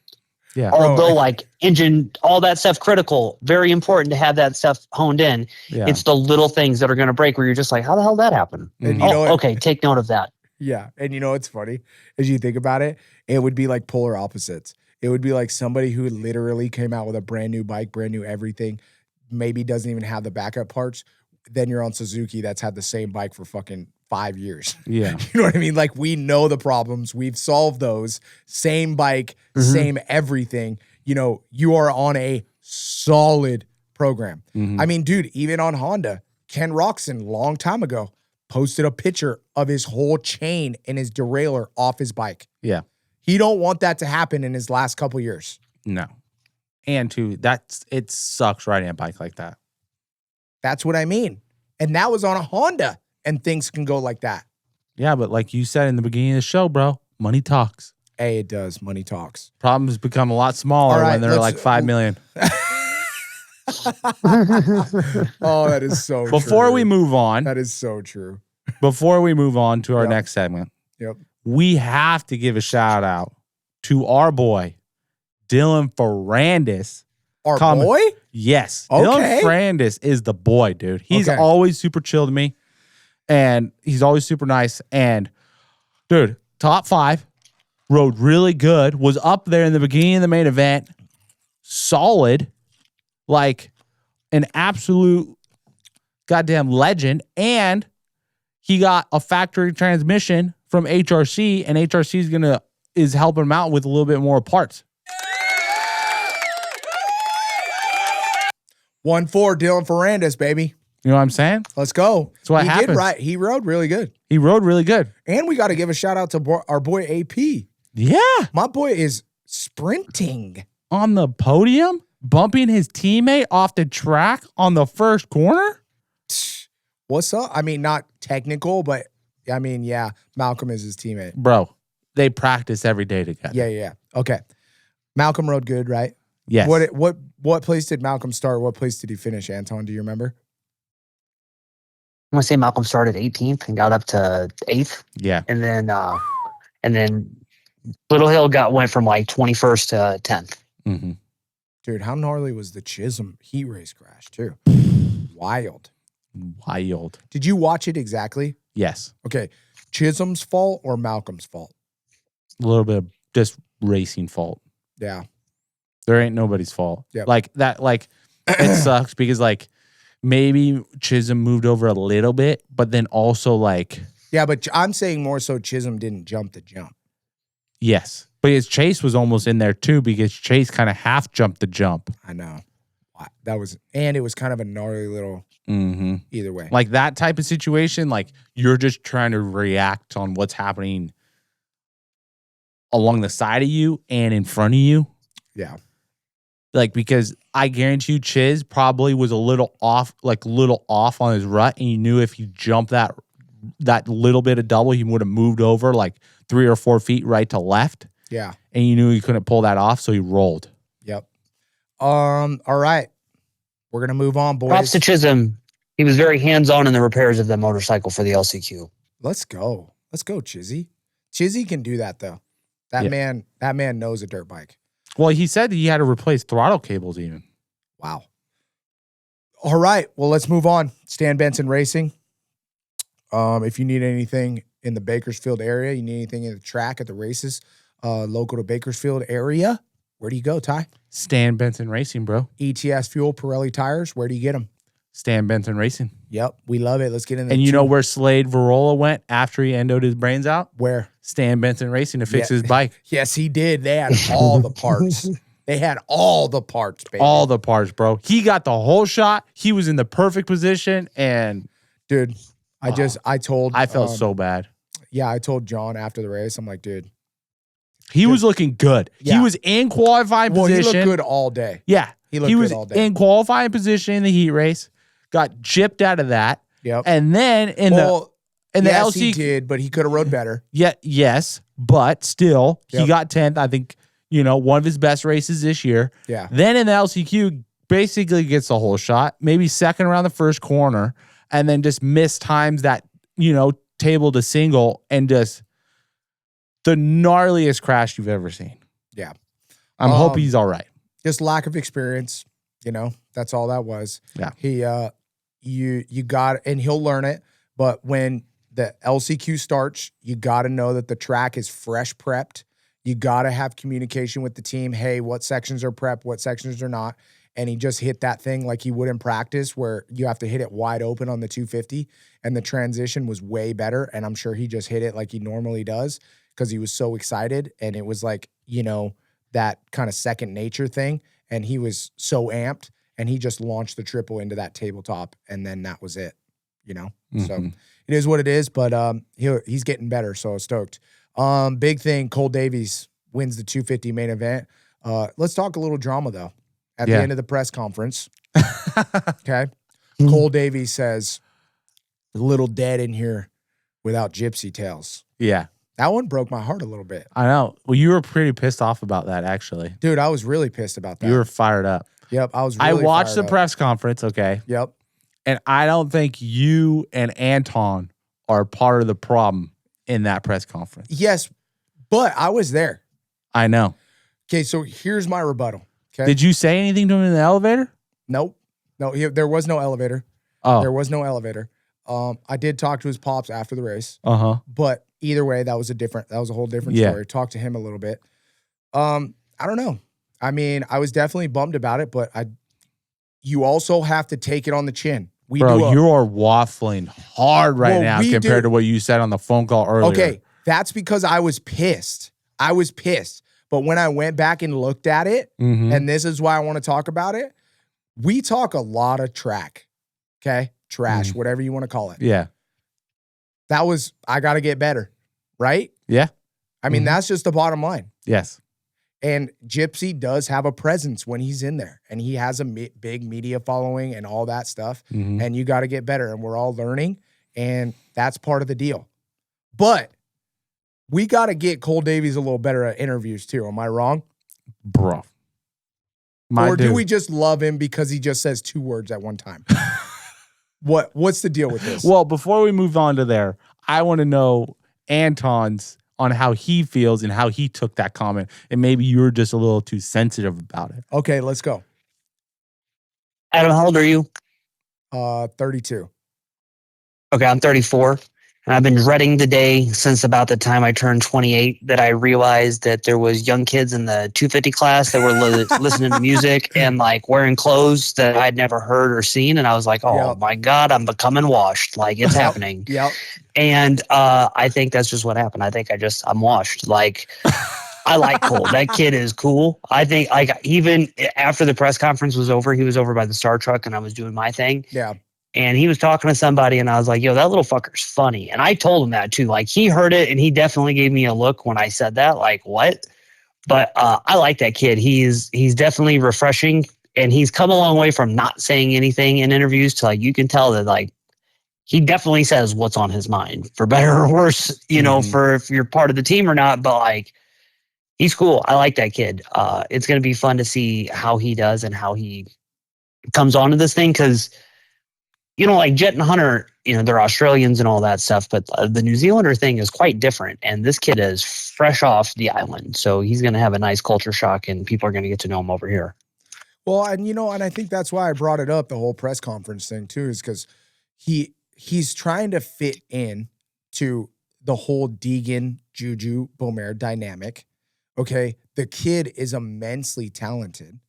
although like engine, all that stuff critical, very important to have that stuff honed in. Yeah. It's the little things that are going to break where you're just like, how the hell did that happen? And okay, take note of that. Yeah. And what's funny as you think about it, it would be like polar opposites. It would be like somebody who literally came out with a brand new bike, brand new everything, maybe doesn't even have the backup parts. Then you're on Suzuki that's had the same bike for fucking 5 years. Yeah. You know what I mean? Like we know the problems. We've solved those. Same bike, same everything. You are on a solid program. I mean, dude, even on Honda, Ken Roczen, long time ago, posted a picture of his whole chain and his derailleur off his bike. Yeah. He don't want that to happen in his last couple years. No. And it sucks riding a bike like that. That's what I mean. And that was on a Honda, and things can go like that. Yeah, but like you said in the beginning of the show, bro, money talks. Hey, it does. Money talks. Problems become a lot smaller All right, when they're like 5 million. Oh, that is so true. Before we move on, That is so true. before we move on to our Yep. next segment, Yep. we have to give a shout out to our boy, Dylan Ferrandis. Our Comment. boy? Yes. Okay. Dylan Ferrandis is the boy, dude. He's Okay. always super chill to me. And he's always super nice. And dude, top 5, rode really good, was up there in the beginning of the main event, solid, like an absolute goddamn legend. And he got a factory transmission from HRC, and HRC is helping him out with a little bit more parts. 1-4, Dylan Ferrandis, baby. You know what I'm saying? Let's go. That's what he happens. did right. He rode really good. He rode really good. And we got to give a shout out to our boy AP. Yeah. My boy is sprinting. On the podium, bumping his teammate off the track on the first corner. What's up? I mean, not technical, but I mean, yeah, Malcolm is his teammate. Bro, they practice every day together. Yeah. Okay. Malcolm rode good, right? Yes. What place did Malcolm start? What place did he finish, Anton? Do you remember? I want to say Malcolm started 18th and got up to 8th. Yeah. And then Little Hill went from like 21st to 10th. Mm-hmm. Dude, how gnarly was the Chisholm heat race crash, too? Wild. Did you watch it exactly? Yes. Okay. Chisholm's fault or Malcolm's fault? A little bit of just racing fault. Yeah. There ain't nobody's fault. Yep. Like that, like it sucks because like maybe Chisholm moved over a little bit, but then also like Yeah, but I'm saying more so Chisholm didn't jump the jump. yes. But his Chase was almost in there too because Chase kind of half jumped the jump. I know. And it was kind of a gnarly little either way. Like that type of situation, like you're just trying to react on what's happening along the side of you and in front of you. Yeah. Like, because I guarantee you Chiz probably was a little off on his rut, and you knew if he jumped that little bit of double, he would have moved over like 3 or 4 feet right to left. Yeah. And you knew he couldn't pull that off, so he rolled. Yep. All right. We're gonna move on, boys. Props to Chisholm. He was very hands-on in the repairs of the motorcycle for the LCQ. Let's go, Chizzy. Chizzy can do that though. That man knows a dirt bike. Well, he said he had to replace throttle cables even. Wow. All right. Well, let's move on. Stan Benson Racing. If you need anything in the Bakersfield area, you need anything in the track at the races, local to Bakersfield area, where do you go, Ty? Stan Benson Racing, bro. ETS Fuel, Pirelli Tires, where do you get them? Stan Benson Racing. Yep, we love it. Let's get in there. And you know where Slade Varola went after he endoed his brains out? Where? Stan Benson Racing to fix his bike. Yes, he did. They had all the parts. They had all the parts, baby. All the parts, bro. He got the whole shot. He was in the perfect position, and dude, I felt so bad. Yeah, I told John after the race, I'm like, dude. He was looking good. Yeah. He was in qualifying position. He looked good all day. Yeah. He looked was good all day. In qualifying position in the heat race. Got gypped out of that. Yep. And then in the yes, LC, he did, but he could have rode better. Yeah, yes, but still, he Yep. got 10th. I think, one of his best races this year. Yeah. Then in the LCQ, basically gets the whole shot, maybe second around the first corner, and then just mistimes that, table to single, and just the gnarliest crash you've ever seen. Yeah. I hope he's all right. Just lack of experience, that's all that was. Yeah. He you got, and he'll learn it, but when the LCQ starts, you got to know that the track is fresh prepped. You got to have communication with the team. Hey, what sections are prepped? What sections are not? And he just hit that thing like he would in practice, where you have to hit it wide open on the 250, and the transition was way better. And I'm sure he just hit it like he normally does because he was so excited. And it was like, that kind of second nature thing. And he was so amped, and he just launched the triple into that tabletop. And then that was it, So it is what it is, but he's getting better. So stoked. Big thing, Cole Davies wins the 250 main event. Let's talk a little drama though. At the end of the press conference, okay, Cole Davies says, a little dead in here without Gypsy Tales. Yeah. That one broke my heart a little bit. I know. Well, you were pretty pissed off about that, actually. Dude, I was really pissed about that. You were fired up. Yep, I was really I watched fired the up. press conference, okay? Yep. And I don't think you and Anton are part of the problem in that press conference. Yes, but I was there. I know. Okay, so here's my rebuttal. Okay. Did you say anything to him in the elevator? Nope. No, there was no elevator. Oh. There was no elevator. I did talk to his pops after the race. Uh-huh. But either way, that was a whole different story. Talked to him a little bit. I don't know. I mean, I was definitely bummed about it, but you also have to take it on the chin. Bro, you are waffling hard right now compared to what you said on the phone call earlier. Okay, that's because I was pissed. I was pissed. But when I went back and looked at it, and this is why I want to talk about it, we talk a lot of track, okay? Trash, whatever you want to call it. Yeah. I got to get better, right? Yeah. I mean, that's just the bottom line. Yes. And Gypsy does have a presence when he's in there, and he has a big media following and all that stuff, and you got to get better, and we're all learning, and that's part of the deal. But we got to get Cole Davies a little better at interviews too. Am I wrong? Bro. Or do we just love him because he just says 2 words at one time? What's the deal with this? Well, before we move on to there, I want to know Anton's on how he feels and how he took that comment. And maybe you were just a little too sensitive about it. Okay, let's go. Adam, how old are you? 32. Okay, I'm 34. And I've been dreading the day since about the time I turned 28 that I realized that there was young kids in the 250 class that were listening to music and like wearing clothes that I'd never heard or seen. And I was like, oh my God, I'm becoming washed. Like it's happening. Yep. And I think that's just what happened. I think I'm washed. Like I like Cole. That kid is cool. I think like even after the press conference was over, he was over by the Star Truck and I was doing my thing. Yeah. And he was talking to somebody and I was like, yo, that little fucker's funny. And I told him that too. Like he heard it and he definitely gave me a look when I said that, like, what? But I like that kid. He's definitely refreshing and he's come a long way from not saying anything in interviews to like, you can tell that like, he definitely says what's on his mind for better or worse, you know, for if you're part of the team or not, but like, he's cool. I like that kid. It's going to be fun to see how he does and how he comes onto this thing. Cause you know, like Jet and Hunter, you know, they're Australians and all that stuff, but the New Zealander thing is quite different. And this kid is fresh off the island. So he's going to have a nice culture shock and people are going to get to know him over here. Well, and you know, and I think that's why I brought it up, the whole press conference thing too, is because he's trying to fit in to the whole Degan, Juju, Beaumer dynamic. Okay. The kid is immensely talented,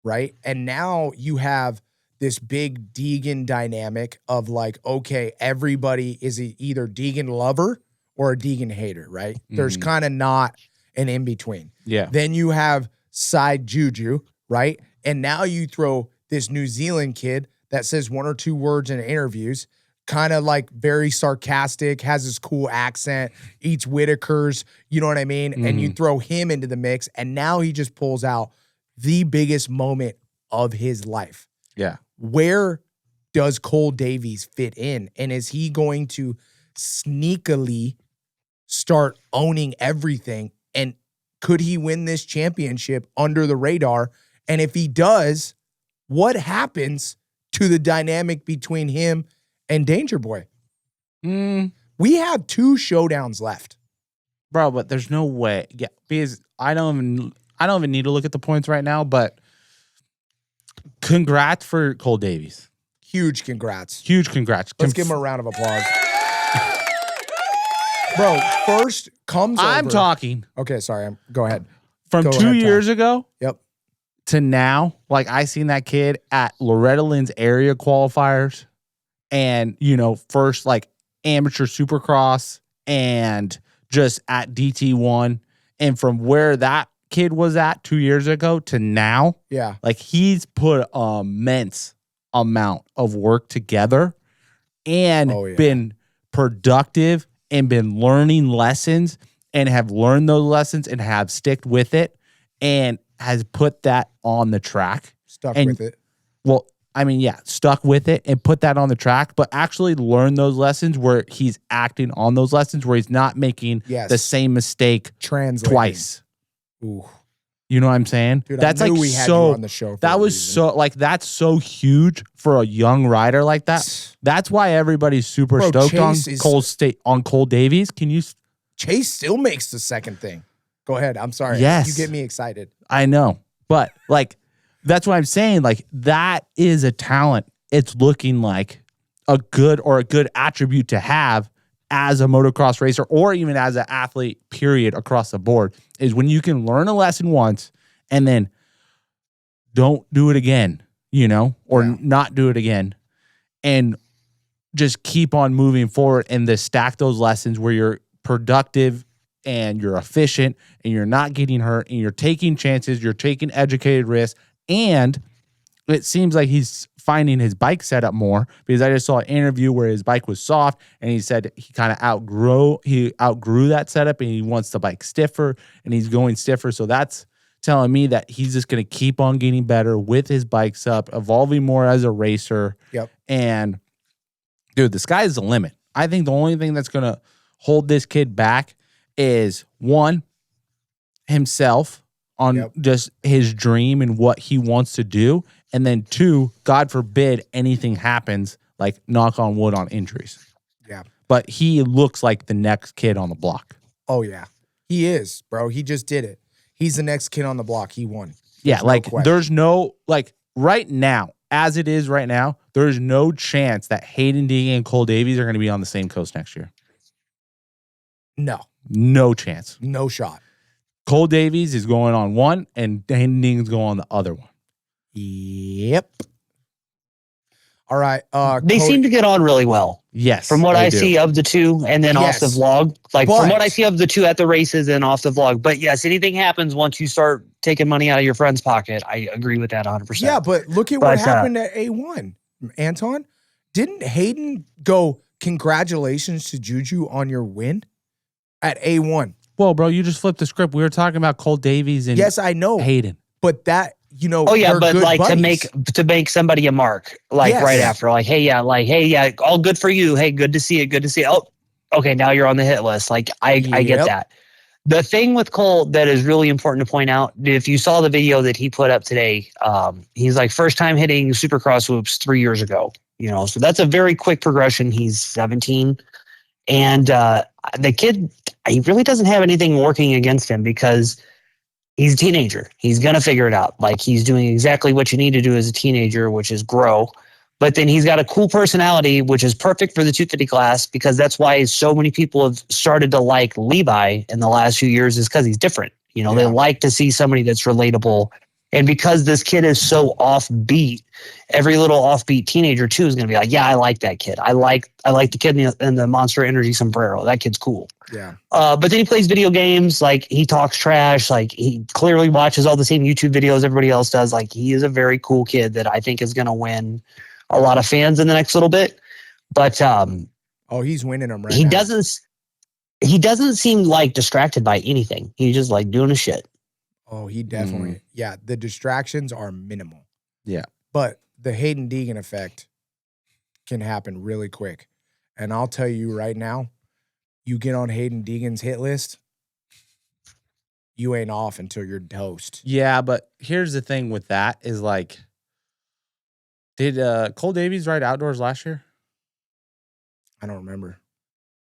right? And now you have this big Degan dynamic of like, okay, everybody is either Degan lover or a Degan hater, right? There's kind of not an in-between. Yeah. Then you have side Juju, right? And now you throw this New Zealand kid that says 1 or 2 words in interviews, kind of like very sarcastic, has this cool accent, eats Whitakers, you know what I mean? And you throw him into the mix, and now he just pulls out the biggest moment of his life. Yeah. Where does Cole Davies fit in? And is he going to sneakily start owning everything? And could he win this championship under the radar? And if he does, what happens to the dynamic between him and Danger Boy? We have 2 showdowns left. Bro, but there's no way. Yeah, because I don't even need to look at the points right now, but congrats for Cole Davies. Huge congrats. Huge congrats. Let's give him a round of applause. Bro, first comes I'm over. talking. Okay, sorry. Go ahead. From Go 2 ahead, years Tom. ago Yep. to now, like I seen that kid at Loretta Lynn's area qualifiers and, you know, first like amateur supercross and just at DT1. And from where that kid was at 2 years ago to now, Yeah. like he's put an immense amount of work together and been productive and been learning lessons and have learned those lessons and have sticked with it and has put that on the track. Stuck And- with it. Well, I mean, yeah, stuck with it and put that on the track, but actually learn those lessons where he's acting on those lessons, where he's not making the same mistake twice. Ooh. You know what I'm saying? Dude, that's I knew like we had so. you on the show for that a was reason. so like that's so huge for a young rider like that. That's why everybody's super stoked on Cole Davies. Can you? Chase still makes the second thing. Go ahead. I'm sorry. Yes, you get me excited. I know, but like that's what I'm saying. Like that is a talent. It's looking like a good attribute to have as a motocross racer or even as an athlete, period, across the board, is when you can learn a lesson once and then don't do it again, or not do it again, and just keep on moving forward and to stack those lessons where you're productive and you're efficient and you're not getting hurt and you're taking chances, you're taking educated risks, and it seems like he's finding his bike setup more, because I just saw an interview where his bike was soft and he said he kind of outgrew that setup and he wants the bike stiffer and he's going stiffer. So that's telling me that he's just going to keep on getting better with his bikes up, evolving more as a racer. Yep. And dude, the sky is the limit. I think the only thing that's going to hold this kid back is one, himself on just his dream and what he wants to do. And then two, God forbid anything happens, like knock on wood on injuries. Yeah. But he looks like the next kid on the block. Oh, yeah. He is, bro. He just did it. He's the next kid on the block. He won. There's no, right now, as it is right now, there's no chance that Hayden Degan and Cole Davies are going to be on the same coast next year. No. No chance. No shot. Cole Davies is going on one, and Hayden Degan is going on the other one. Yep. All right. They seem to get on really well. Yes. From what I see of the two, and then off the vlog. From what I see of the two at the races and off the vlog. But yes, anything happens once you start taking money out of your friend's pocket. I agree with that 100%. Yeah, but look at what happened at A1. Anton, didn't Hayden go, congratulations to Juju on your win at A1? Well, bro, you just flipped the script. We were talking about Cole Davies and yes, I know Hayden. But that, oh yeah, but like buddies. to make somebody a mark, right after, hey, all good for you. Hey, good to see it. Good to see it. Oh, okay, now you're on the hit list. I get that. The thing with Cole that is really important to point out, if you saw the video that he put up today, he's like first time hitting Supercross whoops 3 years ago. So that's a very quick progression. He's 17, and the kid, he really doesn't have anything working against him because he's a teenager. He's going to figure it out. He's doing exactly what you need to do as a teenager, which is grow. But then he's got a cool personality, which is perfect for the 250 class, because that's why so many people have started to like Levi in the last few years, is because he's different. They like to see somebody that's relatable. And because this kid is so offbeat, every little offbeat teenager too is going to be like, yeah, I like that kid. I like the kid in the Monster Energy sombrero. That kid's cool. Yeah. But then he plays video games. He talks trash. He clearly watches all the same YouTube videos everybody else does. He is a very cool kid that I think is going to win a lot of fans in the next little bit. But he's winning them right now. He doesn't seem distracted by anything. He's just doing his shit. Oh, he definitely. Yeah, the distractions are minimal. Yeah. But the Hayden Degan effect can happen really quick. And I'll tell you right now, you get on Hayden Degan's hit list, you ain't off until you're toast. Yeah, but here's the thing with that is did Cole Davies ride outdoors last year? I don't remember.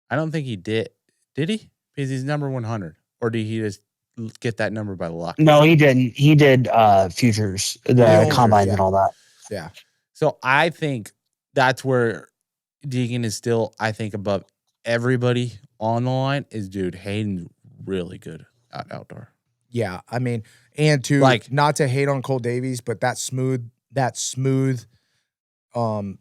I don't think he did. Did he? Because he's number 100. Or did he just get that number by luck? No, he didn't. He did futures, the combine and all that. Yeah. So I think that's where Degan is still, I think, above everybody on the line is, dude, Hayden's really good at outdoor. Yeah. I mean, and to not to hate on Cole Davies, but that smooth style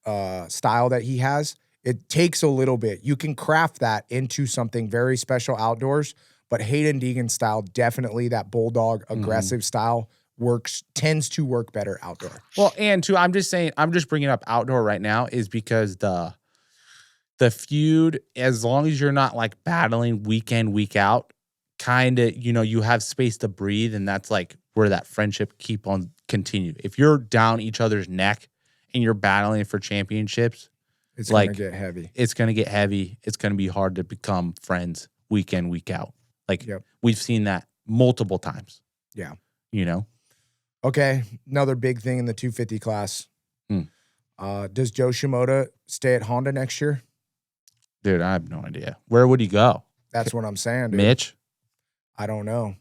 that he has, it takes a little bit. You can craft that into something very special outdoors, but Hayden Degan style, definitely that bulldog aggressive style tends to work better outdoor. Well, and too, I'm just bringing up outdoor right now is because the feud, as long as you're not battling week in, week out, kind of, you have space to breathe, and that's like where that friendship keep on continue. If you're down each other's neck and you're battling for championships, it's going to get heavy. It's going to get heavy. It's going to be hard to become friends week in, week out. Like, we've seen that multiple times. Yeah. Okay, another big thing in the 250 class. Does Joe Shimoda stay at Honda next year? Dude, I have no idea. Where would he go? That's what I'm saying, dude. Mitch? I don't know.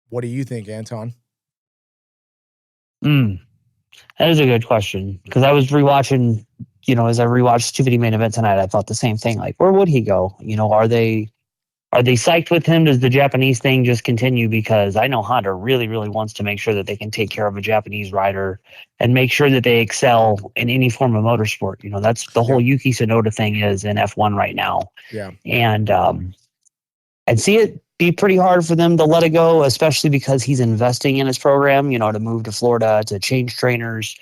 What do you think, Anton? That is a good question, because I was rewatching, as I rewatched 250 main event tonight, I thought the same thing. Like, where would he go? Are they psyched with him? Does the Japanese thing just continue? Because I know Honda really, really wants to make sure that they can take care of a Japanese rider and make sure that they excel in any form of motorsport. That's the whole Yuki Tsunoda thing is in F1 right now. Yeah. And I'd see it be pretty hard for them to let it go, especially because he's investing in his program, to move to Florida, to change trainers.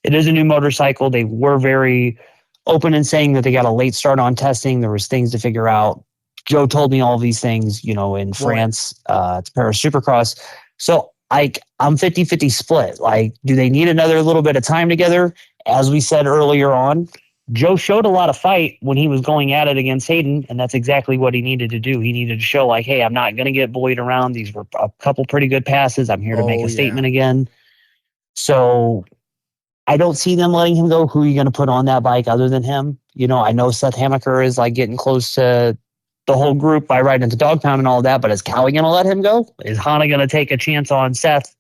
It is a new motorcycle. They were very open in saying that they got a late start on testing. There was things to figure out. Joe told me all these things, in France, it's Perris Supercross. So I'm 50-50 split. Like, do they need another little bit of time together? As we said earlier on, Joe showed a lot of fight when he was going at it against Hayden, and that's exactly what he needed to do. He needed to show, like, hey, I'm not going to get bullied around. These were a couple pretty good passes. I'm here to make a statement again. So I don't see them letting him go. Who are you going to put on that bike other than him? I know Seth Hamaker is like getting close to the whole group by riding into Dog Pound and all that, but is Cowie going to let him go? Is Honda going to take a chance on Seth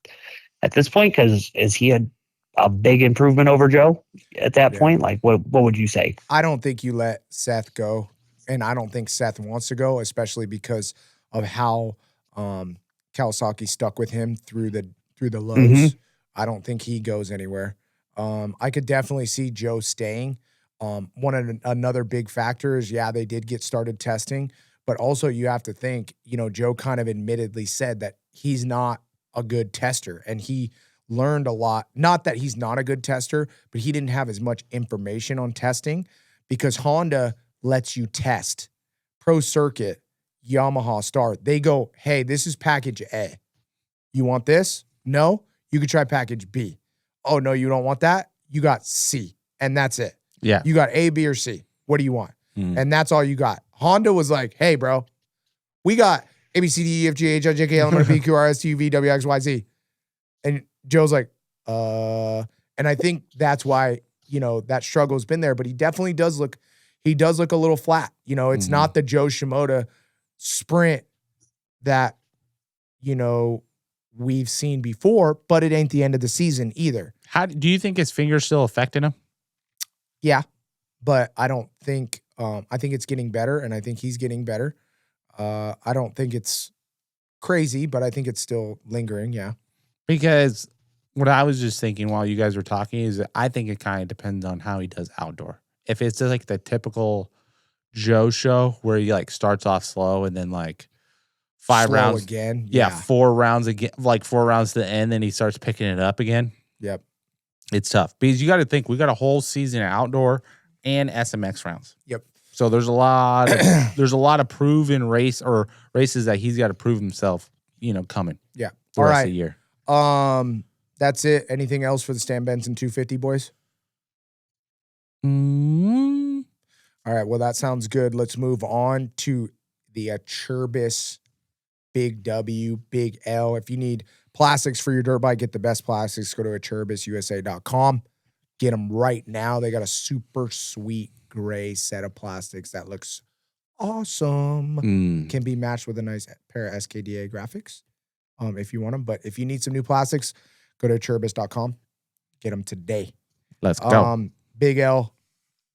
at this point? Because is he a big improvement over Joe at that point? Like, what would you say? I don't think you let Seth go, and I don't think Seth wants to go, especially because of how Kawasaki stuck with him through the lows. I don't think he goes anywhere. I could definitely see Joe staying. Another big factor is, they did get started testing, but also you have to think, Joe kind of admittedly said that he's not a good tester, and he learned a lot. Not that he's not a good tester, but he didn't have as much information on testing because Honda lets you test. Pro Circuit, Yamaha, Star, they go, hey, this is package A. You want this? No? You could try package B. Oh, no, you don't want that? You got C, and that's it. Yeah. You got A, B, or C. What do you want? And that's all you got. Honda was like, hey, bro, we got A, B, C, D, E, F, G, H, I, J, K, L, M, N, P, Q, R, S, T, U, V, W, X, Y, Z. And Joe's like, and I think that's why, that struggle has been there, but he definitely does look a little flat. It's not the Joe Shimoda sprint that, we've seen before, but it ain't the end of the season either. How do you think his finger's still affecting him? Yeah, but I don't think, I think it's getting better, and I think he's getting better. I don't think it's crazy, but I think it's still lingering, yeah. Because what I was just thinking while you guys were talking is that I think it kind of depends on how he does outdoor. If it's just like the typical Joe show where he like starts off slow and then like Slow rounds again. Yeah, 4 rounds again, like 4 rounds to the end, then he starts picking it up again. Yep. It's tough because you got to think we got a whole season of outdoor and SMX rounds. Yep. So there's a lot of proven races that he's got to prove himself, coming. Yeah. The rest of the year. That's it. Anything else for the Stan Benson 250 boys? All right. Well, that sounds good. Let's move on to the Acerbis Big W, Big L. If you need plastics for your dirt bike, get the best plastics. Go to acerbisusa.com. Get them right now. They got a super sweet gray set of plastics that looks awesome. Can be matched with a nice pair of SKDA graphics if you want them. But if you need some new plastics, go to acerbis.com. Get them today. Let's go. Big L,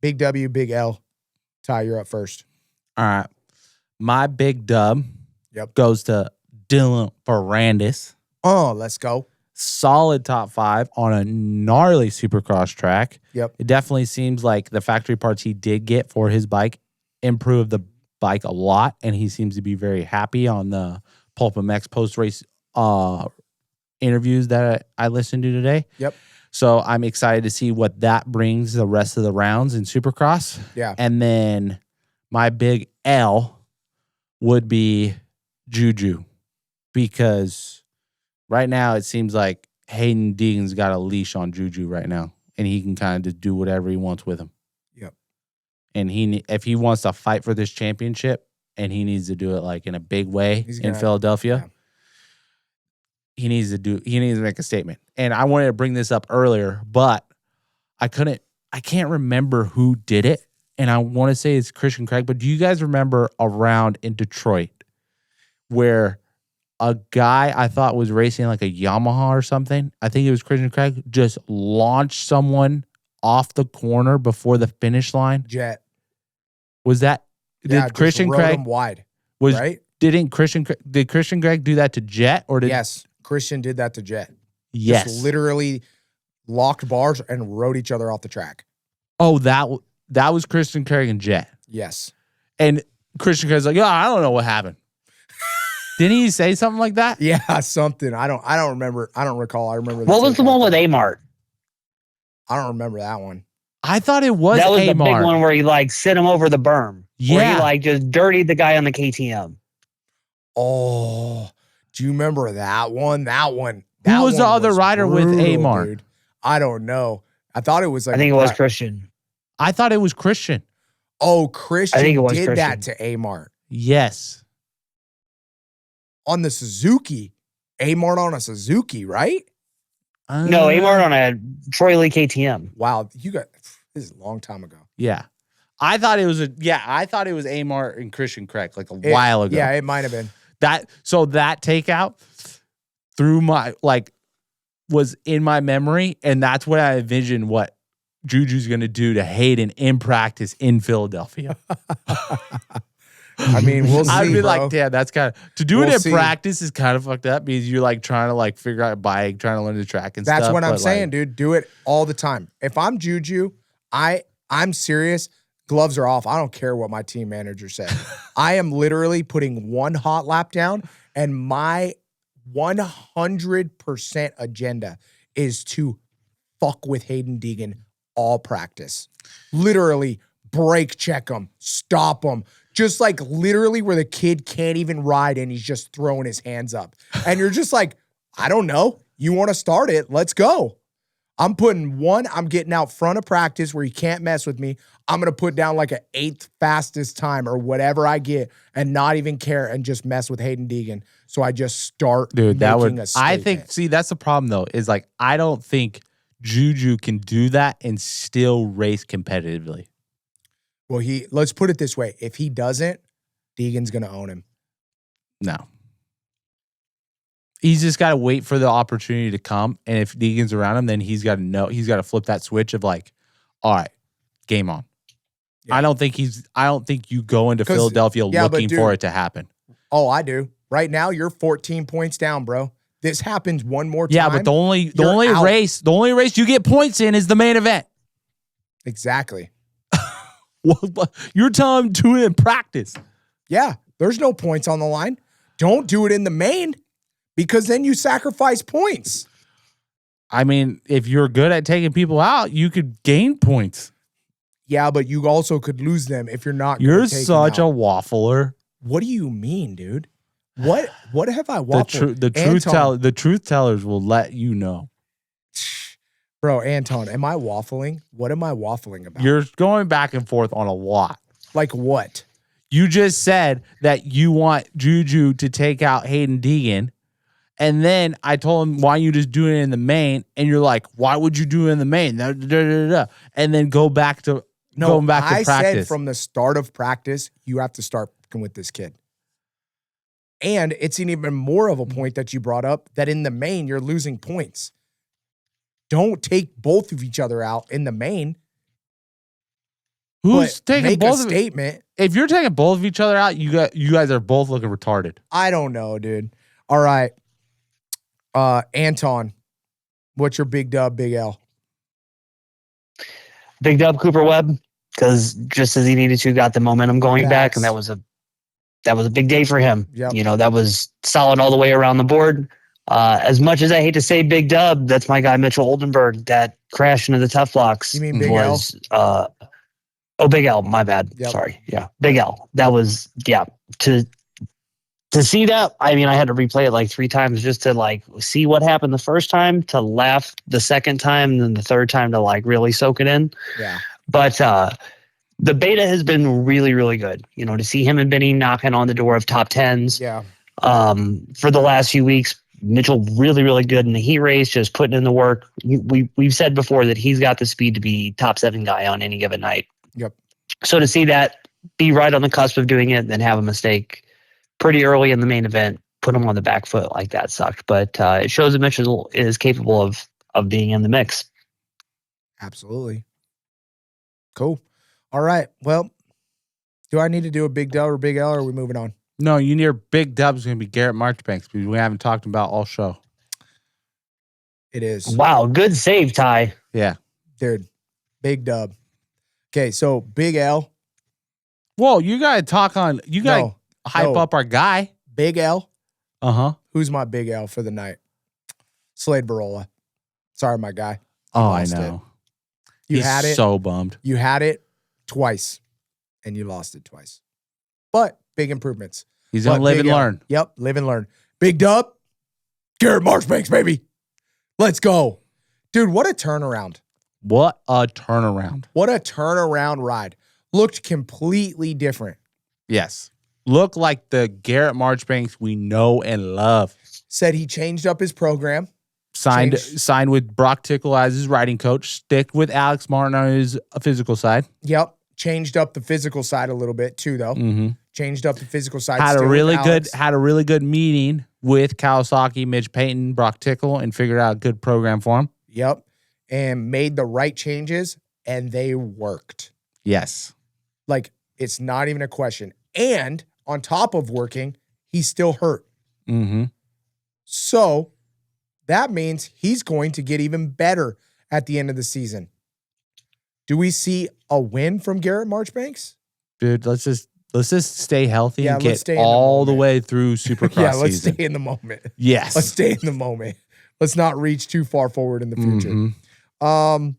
Big W, Big L. Ty, you're up first. All right. My big dub goes to Dylan Ferrandis. Oh, let's go. Solid top 5 on a gnarly Supercross track. Yep. It definitely seems like the factory parts he did get for his bike improved the bike a lot, and he seems to be very happy on the Pulp MX post-race interviews that I listened to today. Yep. So I'm excited to see what that brings the rest of the rounds in Supercross. Yeah. And then my big L would be Juju, because right now it seems like Hayden Degan's got a leash on Juju right now, and he can kind of just do whatever he wants with him. Yep. And if he wants to fight for this championship, and he needs to do it like in a big way in Philadelphia, he needs to make a statement. And I wanted to bring this up earlier, but I can't remember who did it. And I want to say it's Christian Craig, but do you guys remember around in Detroit where a guy I thought was racing like a Yamaha or something? I think it was Christian Craig, just launched someone off the corner before the finish line. Jet. Was that Yeah, did Christian just rode Craig him wide? was Right? did Christian Craig do that to Jet or did Yes, Christian did that to Jet. Yes. Just literally locked bars and rode each other off the track. Oh, that was Christian Craig and Jet. Yes. And Christian Craig's like, "Yeah, I don't know what happened." Didn't he say something like that? Yeah, something. I don't remember. I don't recall. I remember. What was the one with Amart? I don't remember that one. I thought it was That was the big Amart. one where he like sent him over the berm. Where Yeah. he like just dirtied the guy on the KTM. Oh, do you remember that one? Who was the other rider with Amart? Dude. I don't know. I thought it was like I think it was Christian. I thought it was Christian. Oh, Christian I think it was did that Christian. to Amart Yes. on the Suzuki. Amart on a Suzuki, right? No, Amart on a Troy Lee KTM. Wow, this is a long time ago. Yeah. I thought it was Amart and Christian Craig like while ago. Yeah, it might have been. That takeout through my was in my memory, and that's what I envisioned what Juju's gonna do to Hayden in practice in Philadelphia. I mean, we'll see. I'd be bro. like, damn, that's kind of to do We'll it in see. practice is kind of fucked up because you're like trying to like figure out a bike, trying to learn the track and stuff. That's what I'm but, saying, like, dude. Do it all the time. If I'm Juju, I'm serious. Gloves are off. I don't care what my team manager said. I am literally putting one hot lap down, and my 100% agenda is to fuck with Hayden Degan all practice. Literally brake check him, stop him. Just like literally where the kid can't even ride and he's just throwing his hands up. And you're just like, I don't know. You want to start it? Let's go. I'm getting out front of practice where he can't mess with me. I'm going to put down like an 8th fastest time or whatever I get and not even care and just mess with Hayden Degan. So I just start dude, that would, making a I statement. think, see, that's the problem though, is like, I don't think Juju can do that and still race competitively. Well, let's put it this way. If he doesn't, Degan's going to own him. No. He's just got to wait for the opportunity to come. And if Degan's around him, then he's got to flip that switch of like, all right, game on. Yeah. I don't think you go into Philadelphia looking for it to happen. Oh, I do. Right now, you're 14 points down, bro. This happens one more time. Yeah, but the only race you get points in is the main event. Exactly. You're telling him to do it in practice. Yeah, there's no points on the line. Don't do it in the main because then you sacrifice points. I mean, if you're good at taking people out, you could gain points. Yeah, but you also could lose them if you're not. You're such a waffler. What do you mean, dude? What have I waffled? The truth tellers will let you know. Bro, Anton, am I waffling? What am I waffling about? You're going back and forth on a lot. Like what? You just said that you want Juju to take out Hayden Degan. And then I told him, why you just doing it in the main? And you're like, why would you do it in the main? And then going back to practice. I said from the start of practice, you have to start with this kid. And it's an even more of a point that you brought up that in the main, you're losing points. Don't take both of each other out in the main. Who's taking make both a statement? If you're taking both of each other out, you guys are both looking retarded. I don't know, dude. All right. Anton, what's your big dub, big L? Big dub Cooper Webb, because just as he needed to, got the momentum going back, and that was a big day for him. Yep. You know, that was solid all the way around the board. As much as I hate to say big dub, that's my guy Mitchell Oldenburg that crashed into the tough blocks. You mean Big L? Big L, my bad. Yep. Sorry. Yeah, Big L. That was, to to see that, I mean, I had to replay it like 3 times just to like see what happened the first time, to laugh the second time, and then the third time to like really soak it in. Yeah. But the beta has been really, really good. You know, to see him and Benny knocking on the door of top 10s. Yeah. For the last few weeks, Mitchell really, really good in the heat race, just putting in the work. We've said before that he's got the speed to be top 7 guy on any given night. Yep. So to see that, be right on the cusp of doing it, then have a mistake pretty early in the main event, put him on the back foot like that sucked. But it shows that Mitchell is capable of being in the mix. Absolutely. Cool. All right. Well, do I need to do a big Del or big L, or are we moving on? No, you near Big Dub's going to be Garrett Marchbanks, because we haven't talked about all show. It is. Wow, good save, Ty. Yeah. Dude, big dub. Okay, so big L. Whoa, you got to talk on, you got to hype up our guy. Big L. Uh-huh. Who's my big L for the night? Slade Varola. Sorry, my guy. Oh, I know. You had it. So bummed. You had it twice, and you lost it twice. But big improvements. He's going to live and learn. Yep, live and learn. Big dub. Garrett Marchbanks, baby. Let's go. Dude, what a turnaround. What a turnaround. What a turnaround ride. Looked completely different. Yes. Look like the Garrett Marchbanks we know and love. Said he changed up his program. Signed with Brock Tickle as his riding coach. Stick with Alex Martin on his physical side. Yep. Changed up the physical side a little bit too, though. Mm-hmm. Changed up the physical side. Had a really good meeting with Kawasaki, Mitch Payton, Brock Tickle, and figured out a good program for him. Yep. And made the right changes, and they worked. Yes. Like, it's not even a question. And on top of working, he's still hurt. Mm-hmm. So that means he's going to get even better at the end of the season. Do we see a win from Garrett Marchbanks? Dude, let's just stay healthy and let's get stay all the way through Supercross Yeah, let's season. stay in the moment. Yes. Let's stay in the moment. Let's not reach too far forward in the future. Mm-hmm.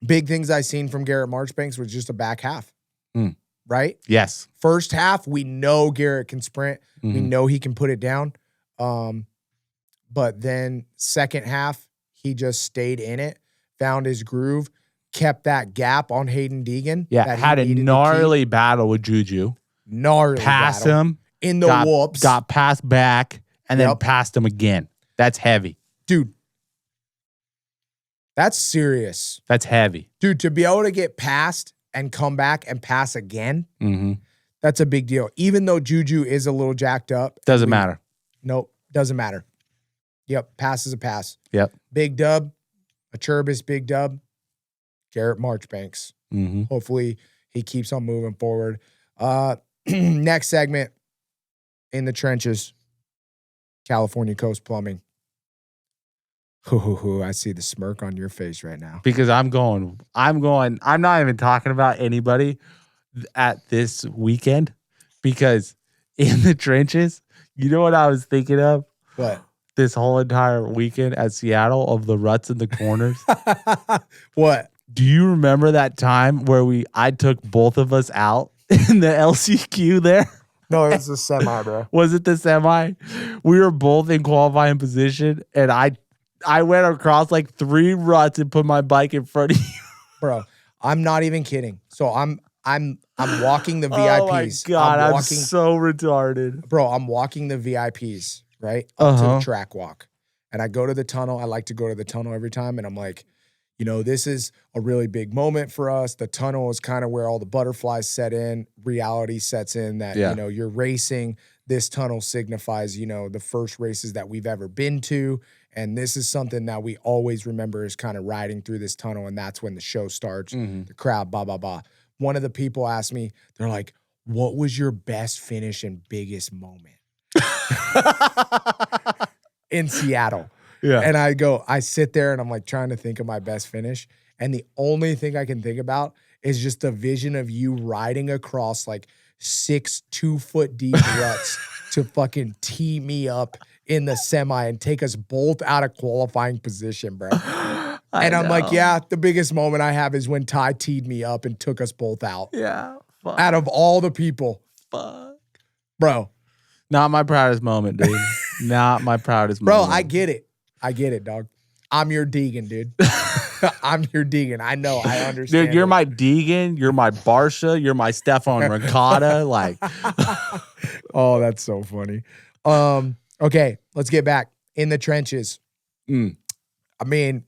Big things I seen from Garrett Marchbanks was just a back half. Right? Yes. First half, we know Garrett can sprint. We know he can put it down. But then second half, he just stayed in it, found his groove, kept that gap on Hayden Degan. Yeah, had a gnarly battle with Juju. Gnarly Passed battle. him. In the whoops. Got passed back, and then passed him again. That's heavy. Dude, that's serious. That's heavy. Dude, to be able to get passed and come back and pass again, that's a big deal. Even though Juju is a little jacked up. Doesn't matter. Nope, doesn't matter. Yep, pass is a pass. Yep. Big dub, Acerbis, big dub, Garrett Marchbanks. Hopefully he keeps on moving forward. Next segment, in the trenches, California Coast Plumbing. I see the smirk on your face right now. Because I'm not even talking about anybody at this weekend, because in the trenches, you know what I was thinking of? What? This whole entire weekend at Seattle of the ruts in the corners. What? Do you remember that time where I took both of us out in the LCQ there? No, it was the semi, bro. Was it the semi? We were both in qualifying position, and I went across like 3 ruts and put my bike in front of you. Bro, I'm not even kidding. So I'm walking the VIPs. Oh my God, I'm so retarded. Bro, I'm walking the VIPs, right? Up to the track walk. And I go to the tunnel. I like to go to the tunnel every time. And I'm like, you know, this is a really big moment for us. The tunnel is kind of where all the butterflies set in. Reality sets in that, you know, you're racing. This tunnel signifies, you know, the first races that we've ever been to. And this is something that we always remember is kind of riding through this tunnel. And that's when the show starts. The crowd, blah, blah, blah. One of the people asked me, they're like, what was your best finish and biggest moment? In Seattle. Yeah. And I sit there and I'm like trying to think of my best finish. And the only thing I can think about is just the vision of you riding across like 6 2-foot deep ruts to fucking tee me up in the semi and take us both out of qualifying position, bro. And I'm like, yeah, the biggest moment I have is when Ty teed me up and took us both out. Yeah. Fuck. Out of all the people. Fuck. Bro. Not my proudest moment, dude. Not my proudest Bro, moment. I get it, dog. I'm your Degan, dude. I'm your Degan. I know. I understand. Dude, you're my Degan. You're my Barsha. You're my Stefan Ricotta. Like, oh, that's so funny. Okay, let's get back in the trenches. I mean,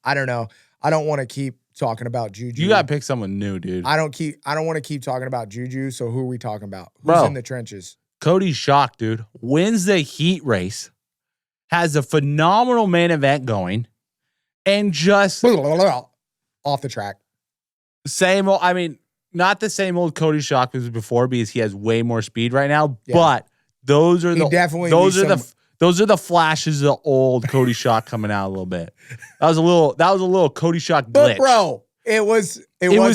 I don't know. I don't want to keep talking about Juju. you got to pick someone new, dude. I don't want to keep talking about Juju. So who are we talking about? Who's Bro. in the trenches? Cody Schock, dude, wins the heat race, has a phenomenal main event going, and just off the track. same old. I mean, not the same old Cody Schock as before because he has way more speed right now. Yeah. But those are He the definitely those needs are some- those are the flashes of old Cody Schock coming out a little bit. That was a little Cody Schock glitch. But bro, it was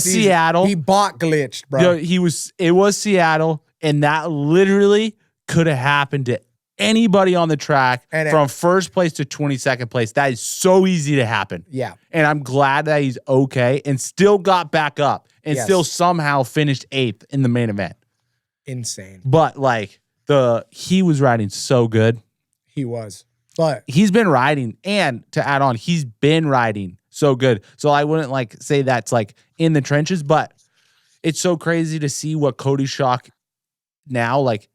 Seattle. He bot glitched, bro. Yo, it was Seattle, and that literally could have happened to anybody on the track And from first place to 22nd place. That is so easy to happen. Yeah. And I'm glad that he's okay and still got back up and Yes. still somehow finished 8th in the main event. Insane. But like he was riding so good. He was. But He's been riding, and to add on, he's been riding so good. So I wouldn't like say that's like in the trenches, but it's so crazy to see what Cody Schock now, like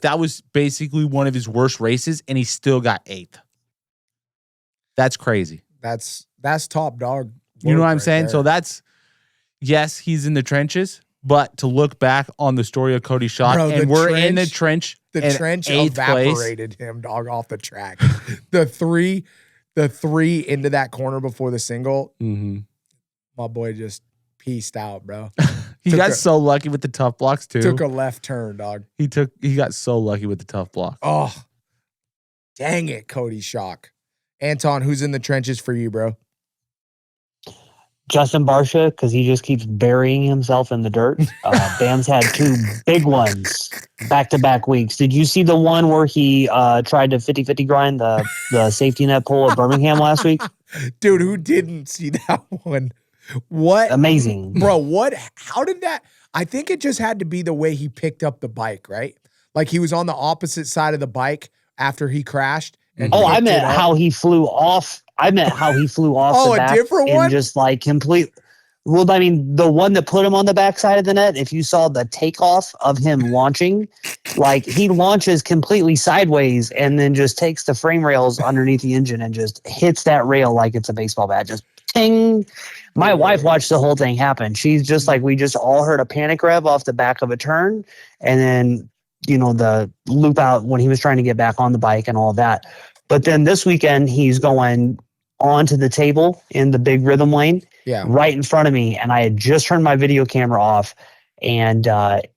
that was basically one of his worst races, and he still got 8th. That's crazy. that's top dog. You know what I'm right saying? there. So yes, he's in the trenches, but to look back on the story of Cody Schock, Bro, and the we're in the trench- trench. the and trench 8th place. evaporated him, dog, off the track. the three into that corner before the single, my boy just pieced out, bro. He Took got a- so lucky with the tough blocks too. Took a left turn, dog. He got so lucky with the tough block. Oh, dang it, Cody Schock. Anton, who's in the trenches for you, bro? Justin Barsha, because he just keeps burying himself in the dirt. Bam's had 2 big ones back-to-back weeks. Did you see the one where he tried to 50-50 grind the safety net pole at Birmingham last week? Dude, who didn't see that one? What? Amazing. Bro, what? How did that? I think it just had to be the way he picked up the bike, right? Like he was on the opposite side of the bike after he crashed. And Oh, I picked it meant up. how he flew off. I meant how he flew off Oh, the a back different and one? just like complete. Well, I mean, the one that put him on the backside of the net, if you saw the takeoff of him launching, like he launches completely sideways and then just takes the frame rails underneath the engine and just hits that rail like it's a baseball bat. Just ting. My wife watched the whole thing happen. She's just like, we just all heard a panic rev off the back of a turn. And then, the loop out when he was trying to get back on the bike and all that. But then this weekend, he's going onto the table in the big rhythm lane. Yeah. Right in front of me, and I had just turned my video camera off, and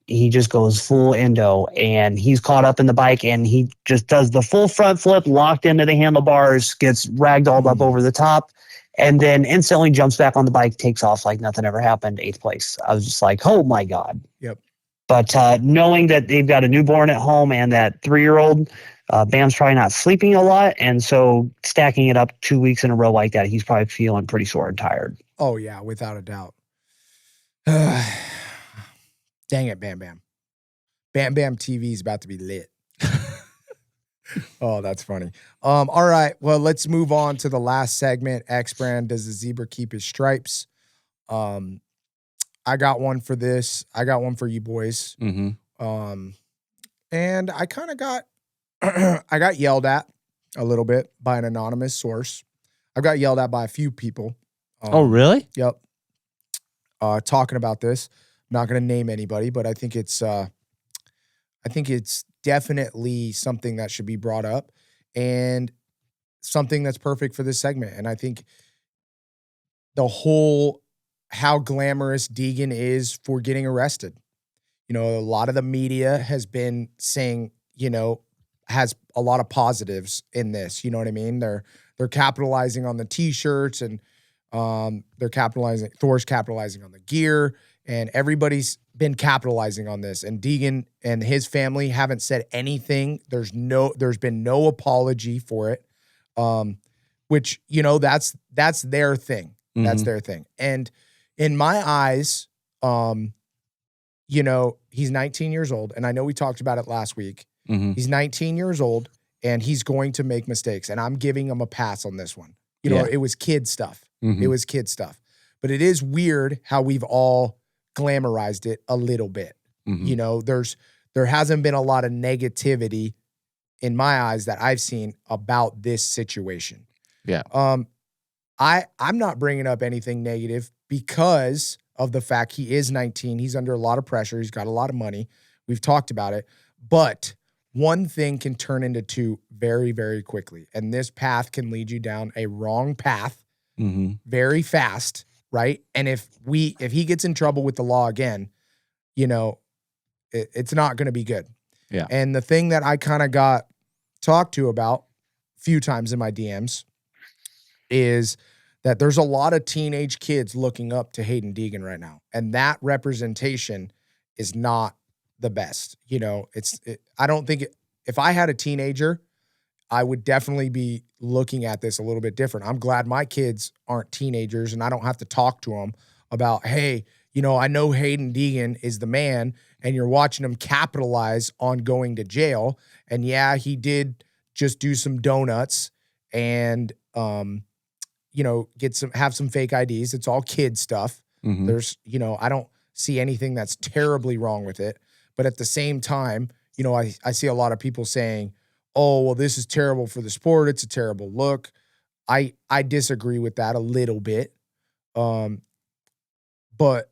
he just goes full endo, and he's caught up in the bike, and he just does the full front flip, locked into the handlebars, gets ragdolled up over the top, and then instantly jumps back on the bike, takes off like nothing ever happened, 8th place. I was just like, oh my God. Yep. But knowing that they've got a newborn at home and that 3-year-old, Bam's probably not sleeping a lot, and so stacking it up 2 weeks in a row like that, he's probably feeling pretty sore and tired. Oh, yeah, without a doubt. Dang it, Bam Bam. Bam Bam TV is about to be lit. Oh, that's funny. All right, well, let's move on to the last segment. Xbrand, does the zebra keep his stripes? I got one for this. I got one for you boys. And I kind of got, I got yelled at a little bit by an anonymous source. I got yelled at by a few people. Oh, really? Yep. Talking about this. I'm not going to name anybody, but I think it's definitely something that should be brought up and something that's perfect for this segment. And I think the whole how glamorous Degan is for getting arrested. A lot of the media has been saying, has a lot of positives in this. You know what I mean? They're capitalizing on the t-shirts and Thor's capitalizing on the gear, and everybody's been capitalizing on this. And Degan and his family haven't said anything. There's been no apology for it. Which, that's their thing. That's their thing. And in my eyes, you know, he's 19 years old, and I know we talked about it last week. Mhm. He's 19 years old, and he's going to make mistakes, and I'm giving him a pass on this one. You know, Yeah. it was kid stuff. Mhm. It was kid stuff. But it is weird how we've all glamorized it a little bit. Mhm. You know, there hasn't been a lot of negativity in my eyes that I've seen about this situation. Yeah. I'm not bringing up anything negative because of the fact he is 19. He's under a lot of pressure. He's got a lot of money. We've talked about it. But one thing can turn into two very, very quickly. And this path can lead you down a wrong path Mhm. very fast, right? And if he gets in trouble with the law again, you know, it's not going to be good. Yeah. And the thing that I kind of got talked to about a few times in my DMs is that there's a lot of teenage kids looking up to Hayden Degan right now. And that representation is not the best. You know, I don't think if I had a teenager, I would definitely be looking at this a little bit different. I'm glad my kids aren't teenagers and I don't have to talk to them about, hey, you know, I know Hayden Degan is the man and you're watching him capitalize on going to jail. And yeah, he did just do some donuts and, you know, have some fake IDs. It's all kid stuff. Mhm. There's, you know, I don't see anything that's terribly wrong with it. But at the same time, you know, I see a lot of people saying, oh, well, this is terrible for the sport. It's a terrible look. I disagree with that a little bit. But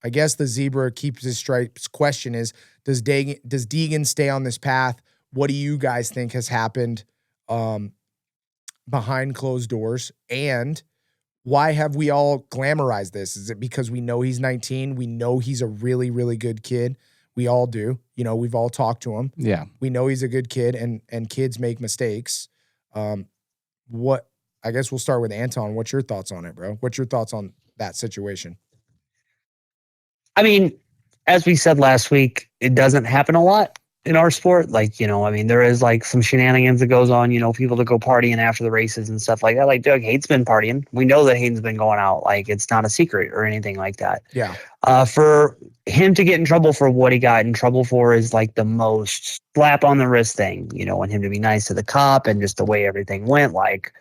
I guess the zebra keeps his stripes question is, does Degan stay on this path? What do you guys think has happened behind closed doors? And why have we all glamorized this? Is it because we know he's 19? We know he's a really, really good kid. We all do. You know, we've all talked to him. Yeah. We know he's a good kid and kids make mistakes. I guess we'll start with Anton. What's your thoughts on it, bro? What's your thoughts on that situation? I mean, as we said last week, it doesn't happen a lot in our sport. Like, you know, I mean, there is like some shenanigans that goes on, you know, people that go partying after the races and stuff like that. Like Doug Hayden's been partying. We know that Hayden's been going out. Like, it's not a secret or anything like that. Yeah. For him to get in trouble for what he got in trouble for is like the most slap on the wrist thing, you know, and him to be nice to the cop and just the way everything went, like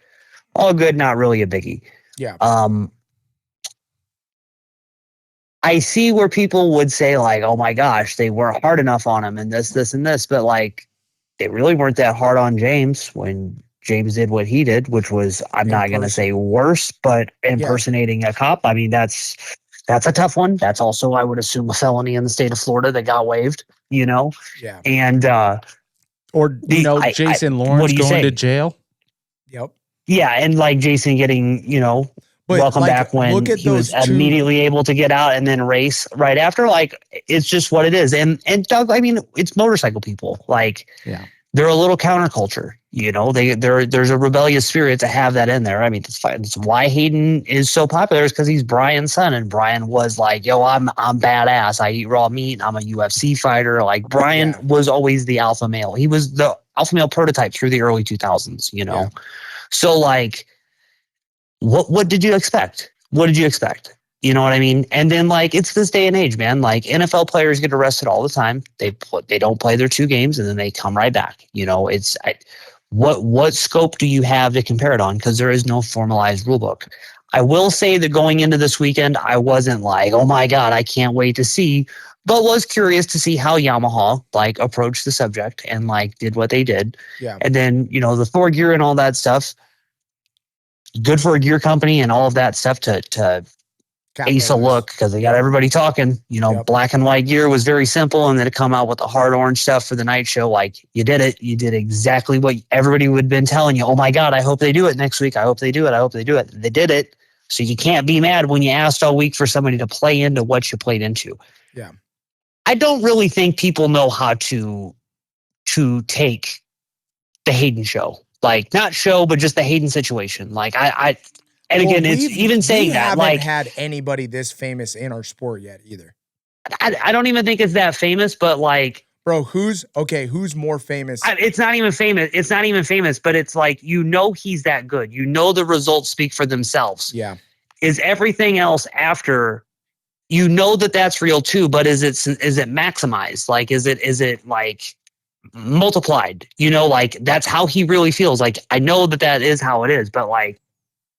all good, not really a biggie. Yeah. I see where people would say like, oh my gosh, they weren't hard enough on him and this, and this, but like they really weren't that hard on James when James did what he did, which was, I'm not going to say worse, but impersonating a cop. I mean, that's a tough one. That's also, I would assume, a felony in the state of Florida that got waived, you know? Yeah. And, Jason Lawrence going to jail. Yep. Yeah. And like Jason getting, you know, welcome back when he was immediately able to get out and then race right after. Like, it's just what it is. And Doug, I mean, it's motorcycle people. Like, yeah, they're a little counterculture, you know, there's a rebellious spirit to have that in there. I mean, it's why Hayden is so popular is because he's Brian's son. And Brian was like, yo, I'm badass. I eat raw meat. I'm a UFC fighter. Like Brian was always the alpha male. He was the alpha male prototype through the early 2000s, you know? Yeah. So like, what did you expect? What did you expect? You know what I mean? And then like, it's this day and age, man. Like NFL players get arrested all the time. They don't play their 2 games and then they come right back. You know, what scope do you have to compare it on? Because there is no formalized rule book. I will say that going into this weekend, I wasn't like, oh my God, I can't wait to see, but was curious to see how Yamaha like approached the subject and like did what they did. Yeah. And then, you know, the Thor gear and all that stuff, good for a gear company and all of that stuff to ace a look because they got everybody talking. You know, black and white gear was very simple, and then to come out with the hard orange stuff for the night show, like you did it. You did exactly what everybody would have been telling you. Oh my God, I hope they do it next week. I hope they do it. I hope they do it. They did it. So you can't be mad when you asked all week for somebody to play into what you played into. Yeah. I don't really think people know how to take the Hayden show. Like not show, but just the Hayden situation. Like and again, it's even saying that like had anybody this famous in our sport yet either. I don't even think it's that famous, but like, bro, who's more famous? It's not even famous. It's not even famous, but it's like, you know, he's that good. You know, the results speak for themselves. Yeah. Is everything else after you know that that's real too, but is it maximized? Like, is it like multiplied? You know, like that's how he really feels. Like, I know that is how it is, but like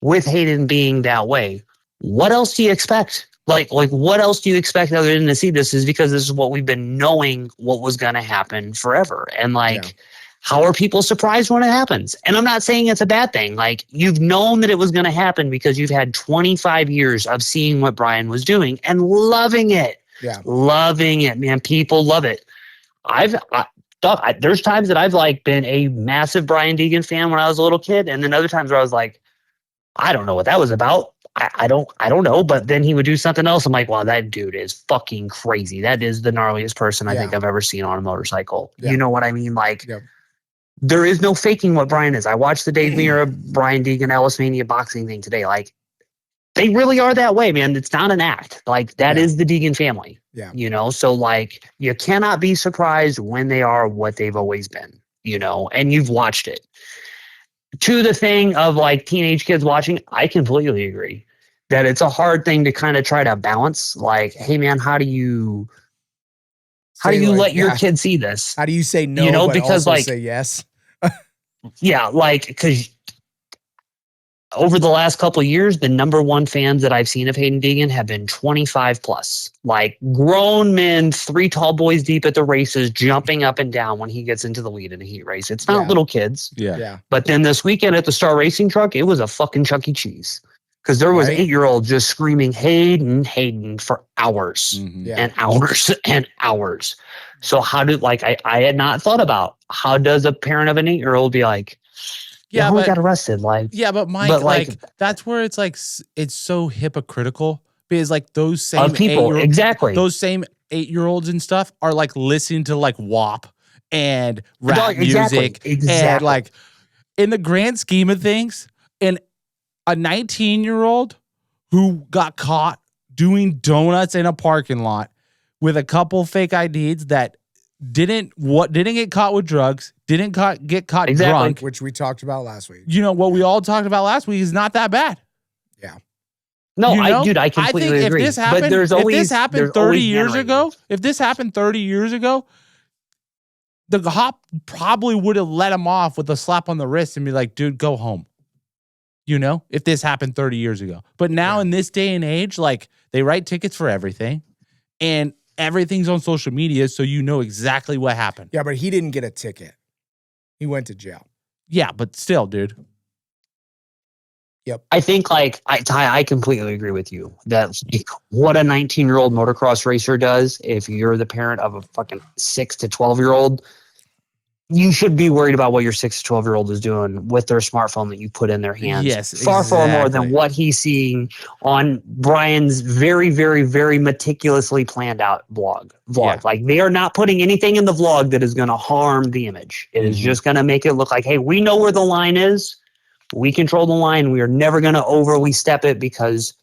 with Hayden being that way, what else do you expect? Like what else do you expect other than to see this? Is because this is what we've been knowing what was going to happen forever. And like, how are people surprised when it happens? And I'm not saying it's a bad thing. Like, you've known that it was going to happen because you've had 25 years of seeing what Brian was doing and loving it. Yeah. Loving it, man. People love it. There's times that I've like been a massive Brian Degan fan when I was a little kid. And then other times where I was like, I don't know what that was about. I don't know. But then he would do something else. I'm like, wow, that dude is fucking crazy. That is the gnarliest person I think I've ever seen on a motorcycle. Yeah. You know what I mean? Like, there is no faking what Brian is. I watched the Dave Mirra, Brian Degan, Ellis Mania boxing thing today. Like, they really are that way, man. It's not an act. Like, that is the Degan family. Yeah. You know, so like, you cannot be surprised when they are what they've always been, you know, and you've watched it. To the thing of like teenage kids watching, I completely agree that it's a hard thing to kind of try to balance. Like, hey man, how do you let your kid see this? How do you say no, you know, but because also like say yes? Yeah, like, because over the last couple of years, the number one fans that I've seen of Hayden Degan have been 25 plus, like grown men, 3 tall boys deep at the races, jumping up and down when he gets into the lead in a heat race. It's not little kids. Yeah. But then this weekend at the Star Racing Truck, it was a fucking Chuck E. Cheese. Because there was 8-year-olds just screaming Hayden for hours and hours and hours. So how did, like, I had not thought about, how does a parent of an 8-year-old be like, yeah, we got arrested? Like, yeah, but Mike, like that's where it's like, it's so hypocritical because like those same people, those same 8-year-olds and stuff are like listening to like WAP and rap music and like, in the grand scheme of things, and a 19-year-old who got caught doing donuts in a parking lot with a couple fake IDs that didn't get caught with drugs, didn't get caught drunk, which we talked about last week. You know what we all talked about last week is not that bad. Yeah. No, you know? I completely agree. If this happened, if this happened 30 years ago, the cop probably would have let him off with a slap on the wrist and be like, dude, go home. You know, if this happened 30 years ago. But now in this day and age, like, they write tickets for everything and everything's on social media, so you know exactly what happened. Yeah, but he didn't get a ticket. He went to jail. Yeah, but still, dude. Yep. I think, like, I completely agree with you that what a 19-year-old motocross racer does, if you're the parent of a fucking 6 to 12-year-old, you should be worried about what your 6 to 12-year-old is doing with their smartphone that you put in their hands. Yes, far more than what he's seeing on Brian's very, very, very meticulously planned out vlog. Yeah. Like, they are not putting anything in the vlog that is going to harm the image. It is just going to make it look like, hey, we know where the line is. We control the line. We are never going to overly step it because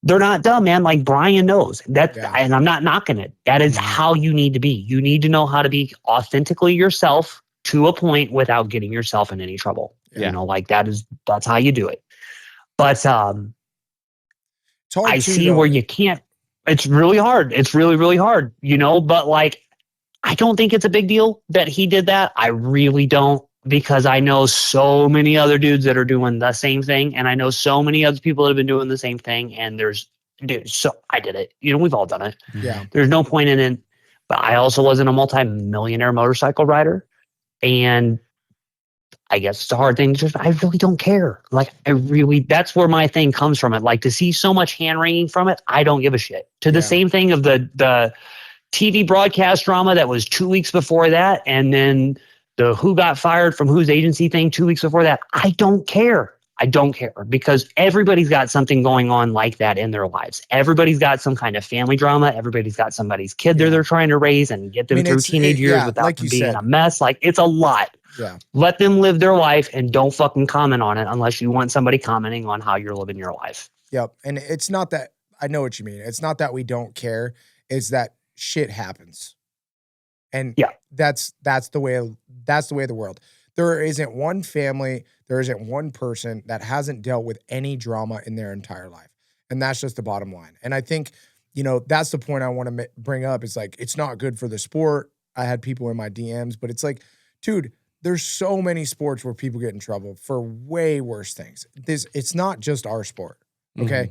they're not dumb, man. Like, Brian knows that, and I'm not knocking it. That is how you need to be. You need to know how to be authentically yourself to a point without getting yourself in any trouble. You know, like, that's how you do it. But I see where you can't. It's really hard. It's really, really hard, you know, but like, I don't think it's a big deal that he did that. I really don't, because I know so many other dudes that are doing the same thing. And I know so many other people that have been doing the same thing. And so I did it. You know, we've all done it. Yeah. There's no point in it. But I also wasn't a multi-millionaire motorcycle rider. And I guess it's a hard thing. I really don't care. Like, that's where my thing comes from it. Like, to see so much hand wringing from it, I don't give a shit. To the same thing of the TV broadcast drama that was 2 weeks before that. And then the who got fired from whose agency thing 2 weeks before that. I don't care. I don't care, because everybody's got something going on like that in their lives. Everybody's got some kind of family drama. Everybody's got somebody's kid they're trying to raise and get them through teenage years without them being a mess. Like, it's a lot. Yeah. Let them live their life and don't fucking comment on it unless you want somebody commenting on how you're living your life. Yep. And it's not that, I know what you mean. It's not that we don't care. It's that shit happens. And that's the way of the world. There isn't one family, there isn't one person that hasn't dealt with any drama in their entire life. And that's just the bottom line. And I think that's the point I want to bring up. It's like, it's not good for the sport. I had people in my DMs, but it's like, dude, there's so many sports where people get in trouble for way worse things. It's not just our sport, okay?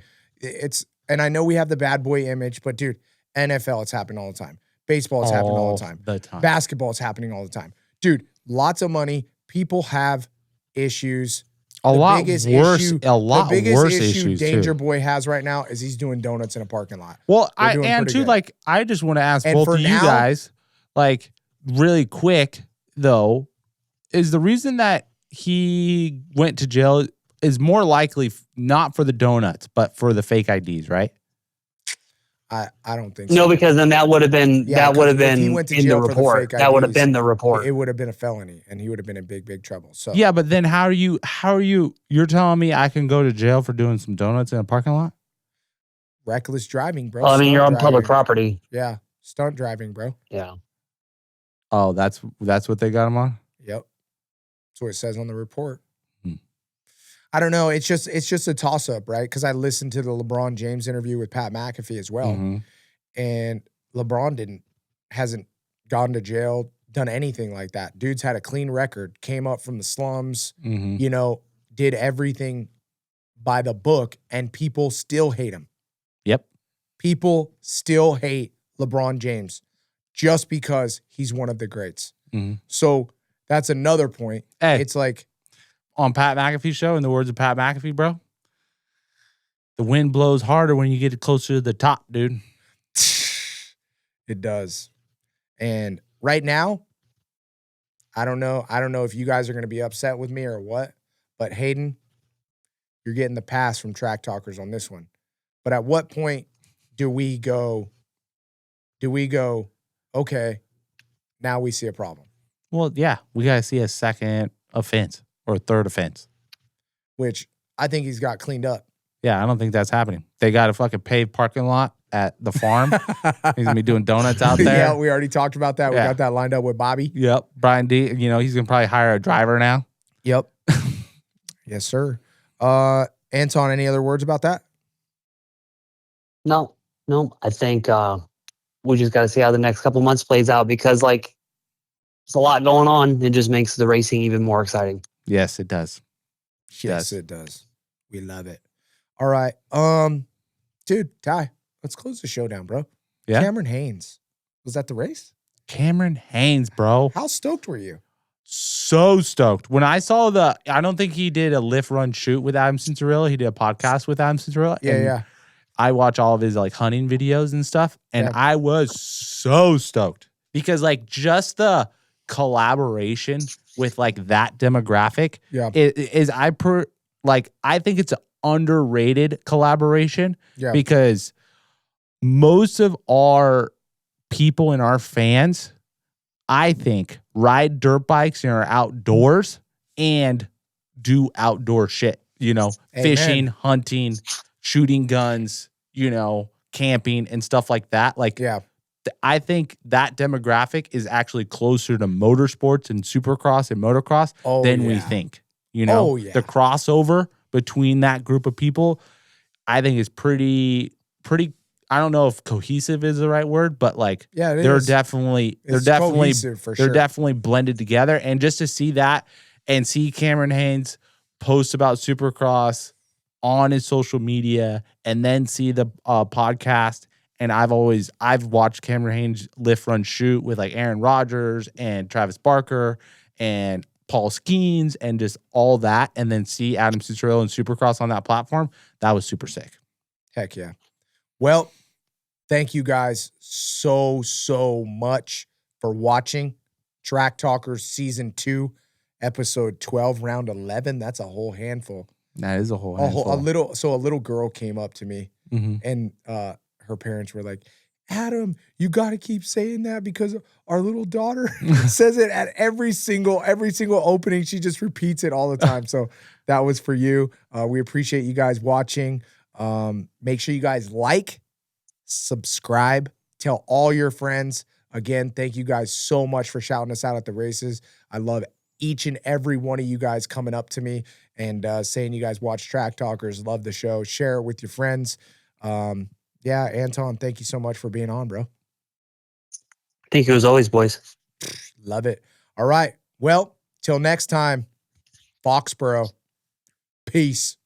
And I know we have the bad boy image, but dude, NFL, it's happening all the time. Baseball, it's happening all the time. Basketball, it's happening all the time. Dude, lots of money. People have issues. A lot worse issues Danger too. Boy has right now is he's doing donuts in a parking lot. Well, I just want to ask both of you guys, like, really quick though, is the reason that he went to jail is more likely not for the donuts, but for the fake IDs, right? I don't think so. No, because then that would have been in the report. That would have been the report. It would have been a felony, and he would have been in big trouble. So yeah, but then how are you? You're telling me I can go to jail for doing some donuts in a parking lot? Reckless driving, bro. Well, I mean, you're on public property. Yeah, stunt driving, bro. Yeah. Oh, that's what they got him on? Yep. That's what it says on the report. I don't know. It's just a toss up, right? Because I listened to the LeBron James interview with Pat McAfee as well, and LeBron hasn't gone to jail, done anything like that. Dude's had a clean record, came up from the slums, did everything by the book, and people still hate him. Yep. People still hate LeBron James just because he's one of the greats. So that's another point. Hey. It's like, on Pat McAfee's show, in the words of Pat McAfee, bro, the wind blows harder when you get closer to the top, dude. It does. And right now, I don't know if you guys are going to be upset with me or what, but Hayden, you're getting the pass from Track Talkers on this one. But at what point do we go, okay, now we see a problem? Well, yeah, we got to see a second offense. Or a third offense. Which I think he's got cleaned up. Yeah, I don't think that's happening. They got a fucking paved parking lot at the farm. He's going to be doing donuts out there. Yeah, we already talked about that. We got that lined up with Bobby. Yep. Brian D, he's going to probably hire a driver now. Yep. Yes, sir. Anton, any other words about that? No. I think we just got to see how the next couple months plays out because, there's a lot going on. It just makes the racing even more exciting. Yes, it does. Yes, it does. We love it. All right. Dude, Ty, let's close the show down, bro. Yeah. Cameron Haynes. Was that the race? Cameron Haynes, bro. How stoked were you? So stoked. When I saw I don't think he did a lift, run, shoot with Adam Cincerella. He did a podcast with Adam Cincerella. Yeah. I watch all of his hunting videos and stuff. And I was so stoked because just the collaboration with that demographic I think it's an underrated collaboration because most of our people and our fans, I think, ride dirt bikes and are outdoors and do outdoor shit, fishing, hunting, shooting guns, camping and stuff like that. I think that demographic is actually closer to motorsports and supercross and motocross than we think. The crossover between that group of people, I think is pretty. I don't know if cohesive is the right word, but they're definitely blended together. And just to see that and see Cameron Haynes post about Supercross on his social media, and then see the podcast. And I've watched Cameron Haynes lift, run, shoot with Aaron Rodgers and Travis Barker and Paul Skeens and just all that. And then see Adam Cincerella and Supercross on that platform. That was super sick. Heck yeah. Well, thank you guys so much for watching Track Talkers Season 2, Episode 12, Round 11. That's a whole handful. That is a whole handful. A little girl came up to me and her parents were like, Adam, you got to keep saying that because our little daughter says it at every single opening. She just repeats it all the time. So that was for you. We appreciate you guys watching. Make sure you guys subscribe, tell all your friends. Again, thank you guys so much for shouting us out at the races. I love each and every one of you guys coming up to me and saying you guys watch Track Talkers, love the show, share it with your friends. Yeah, Anton, thank you so much for being on, bro. Thank you as always, boys. Love it. All right. Well, till next time, Foxborough. Peace.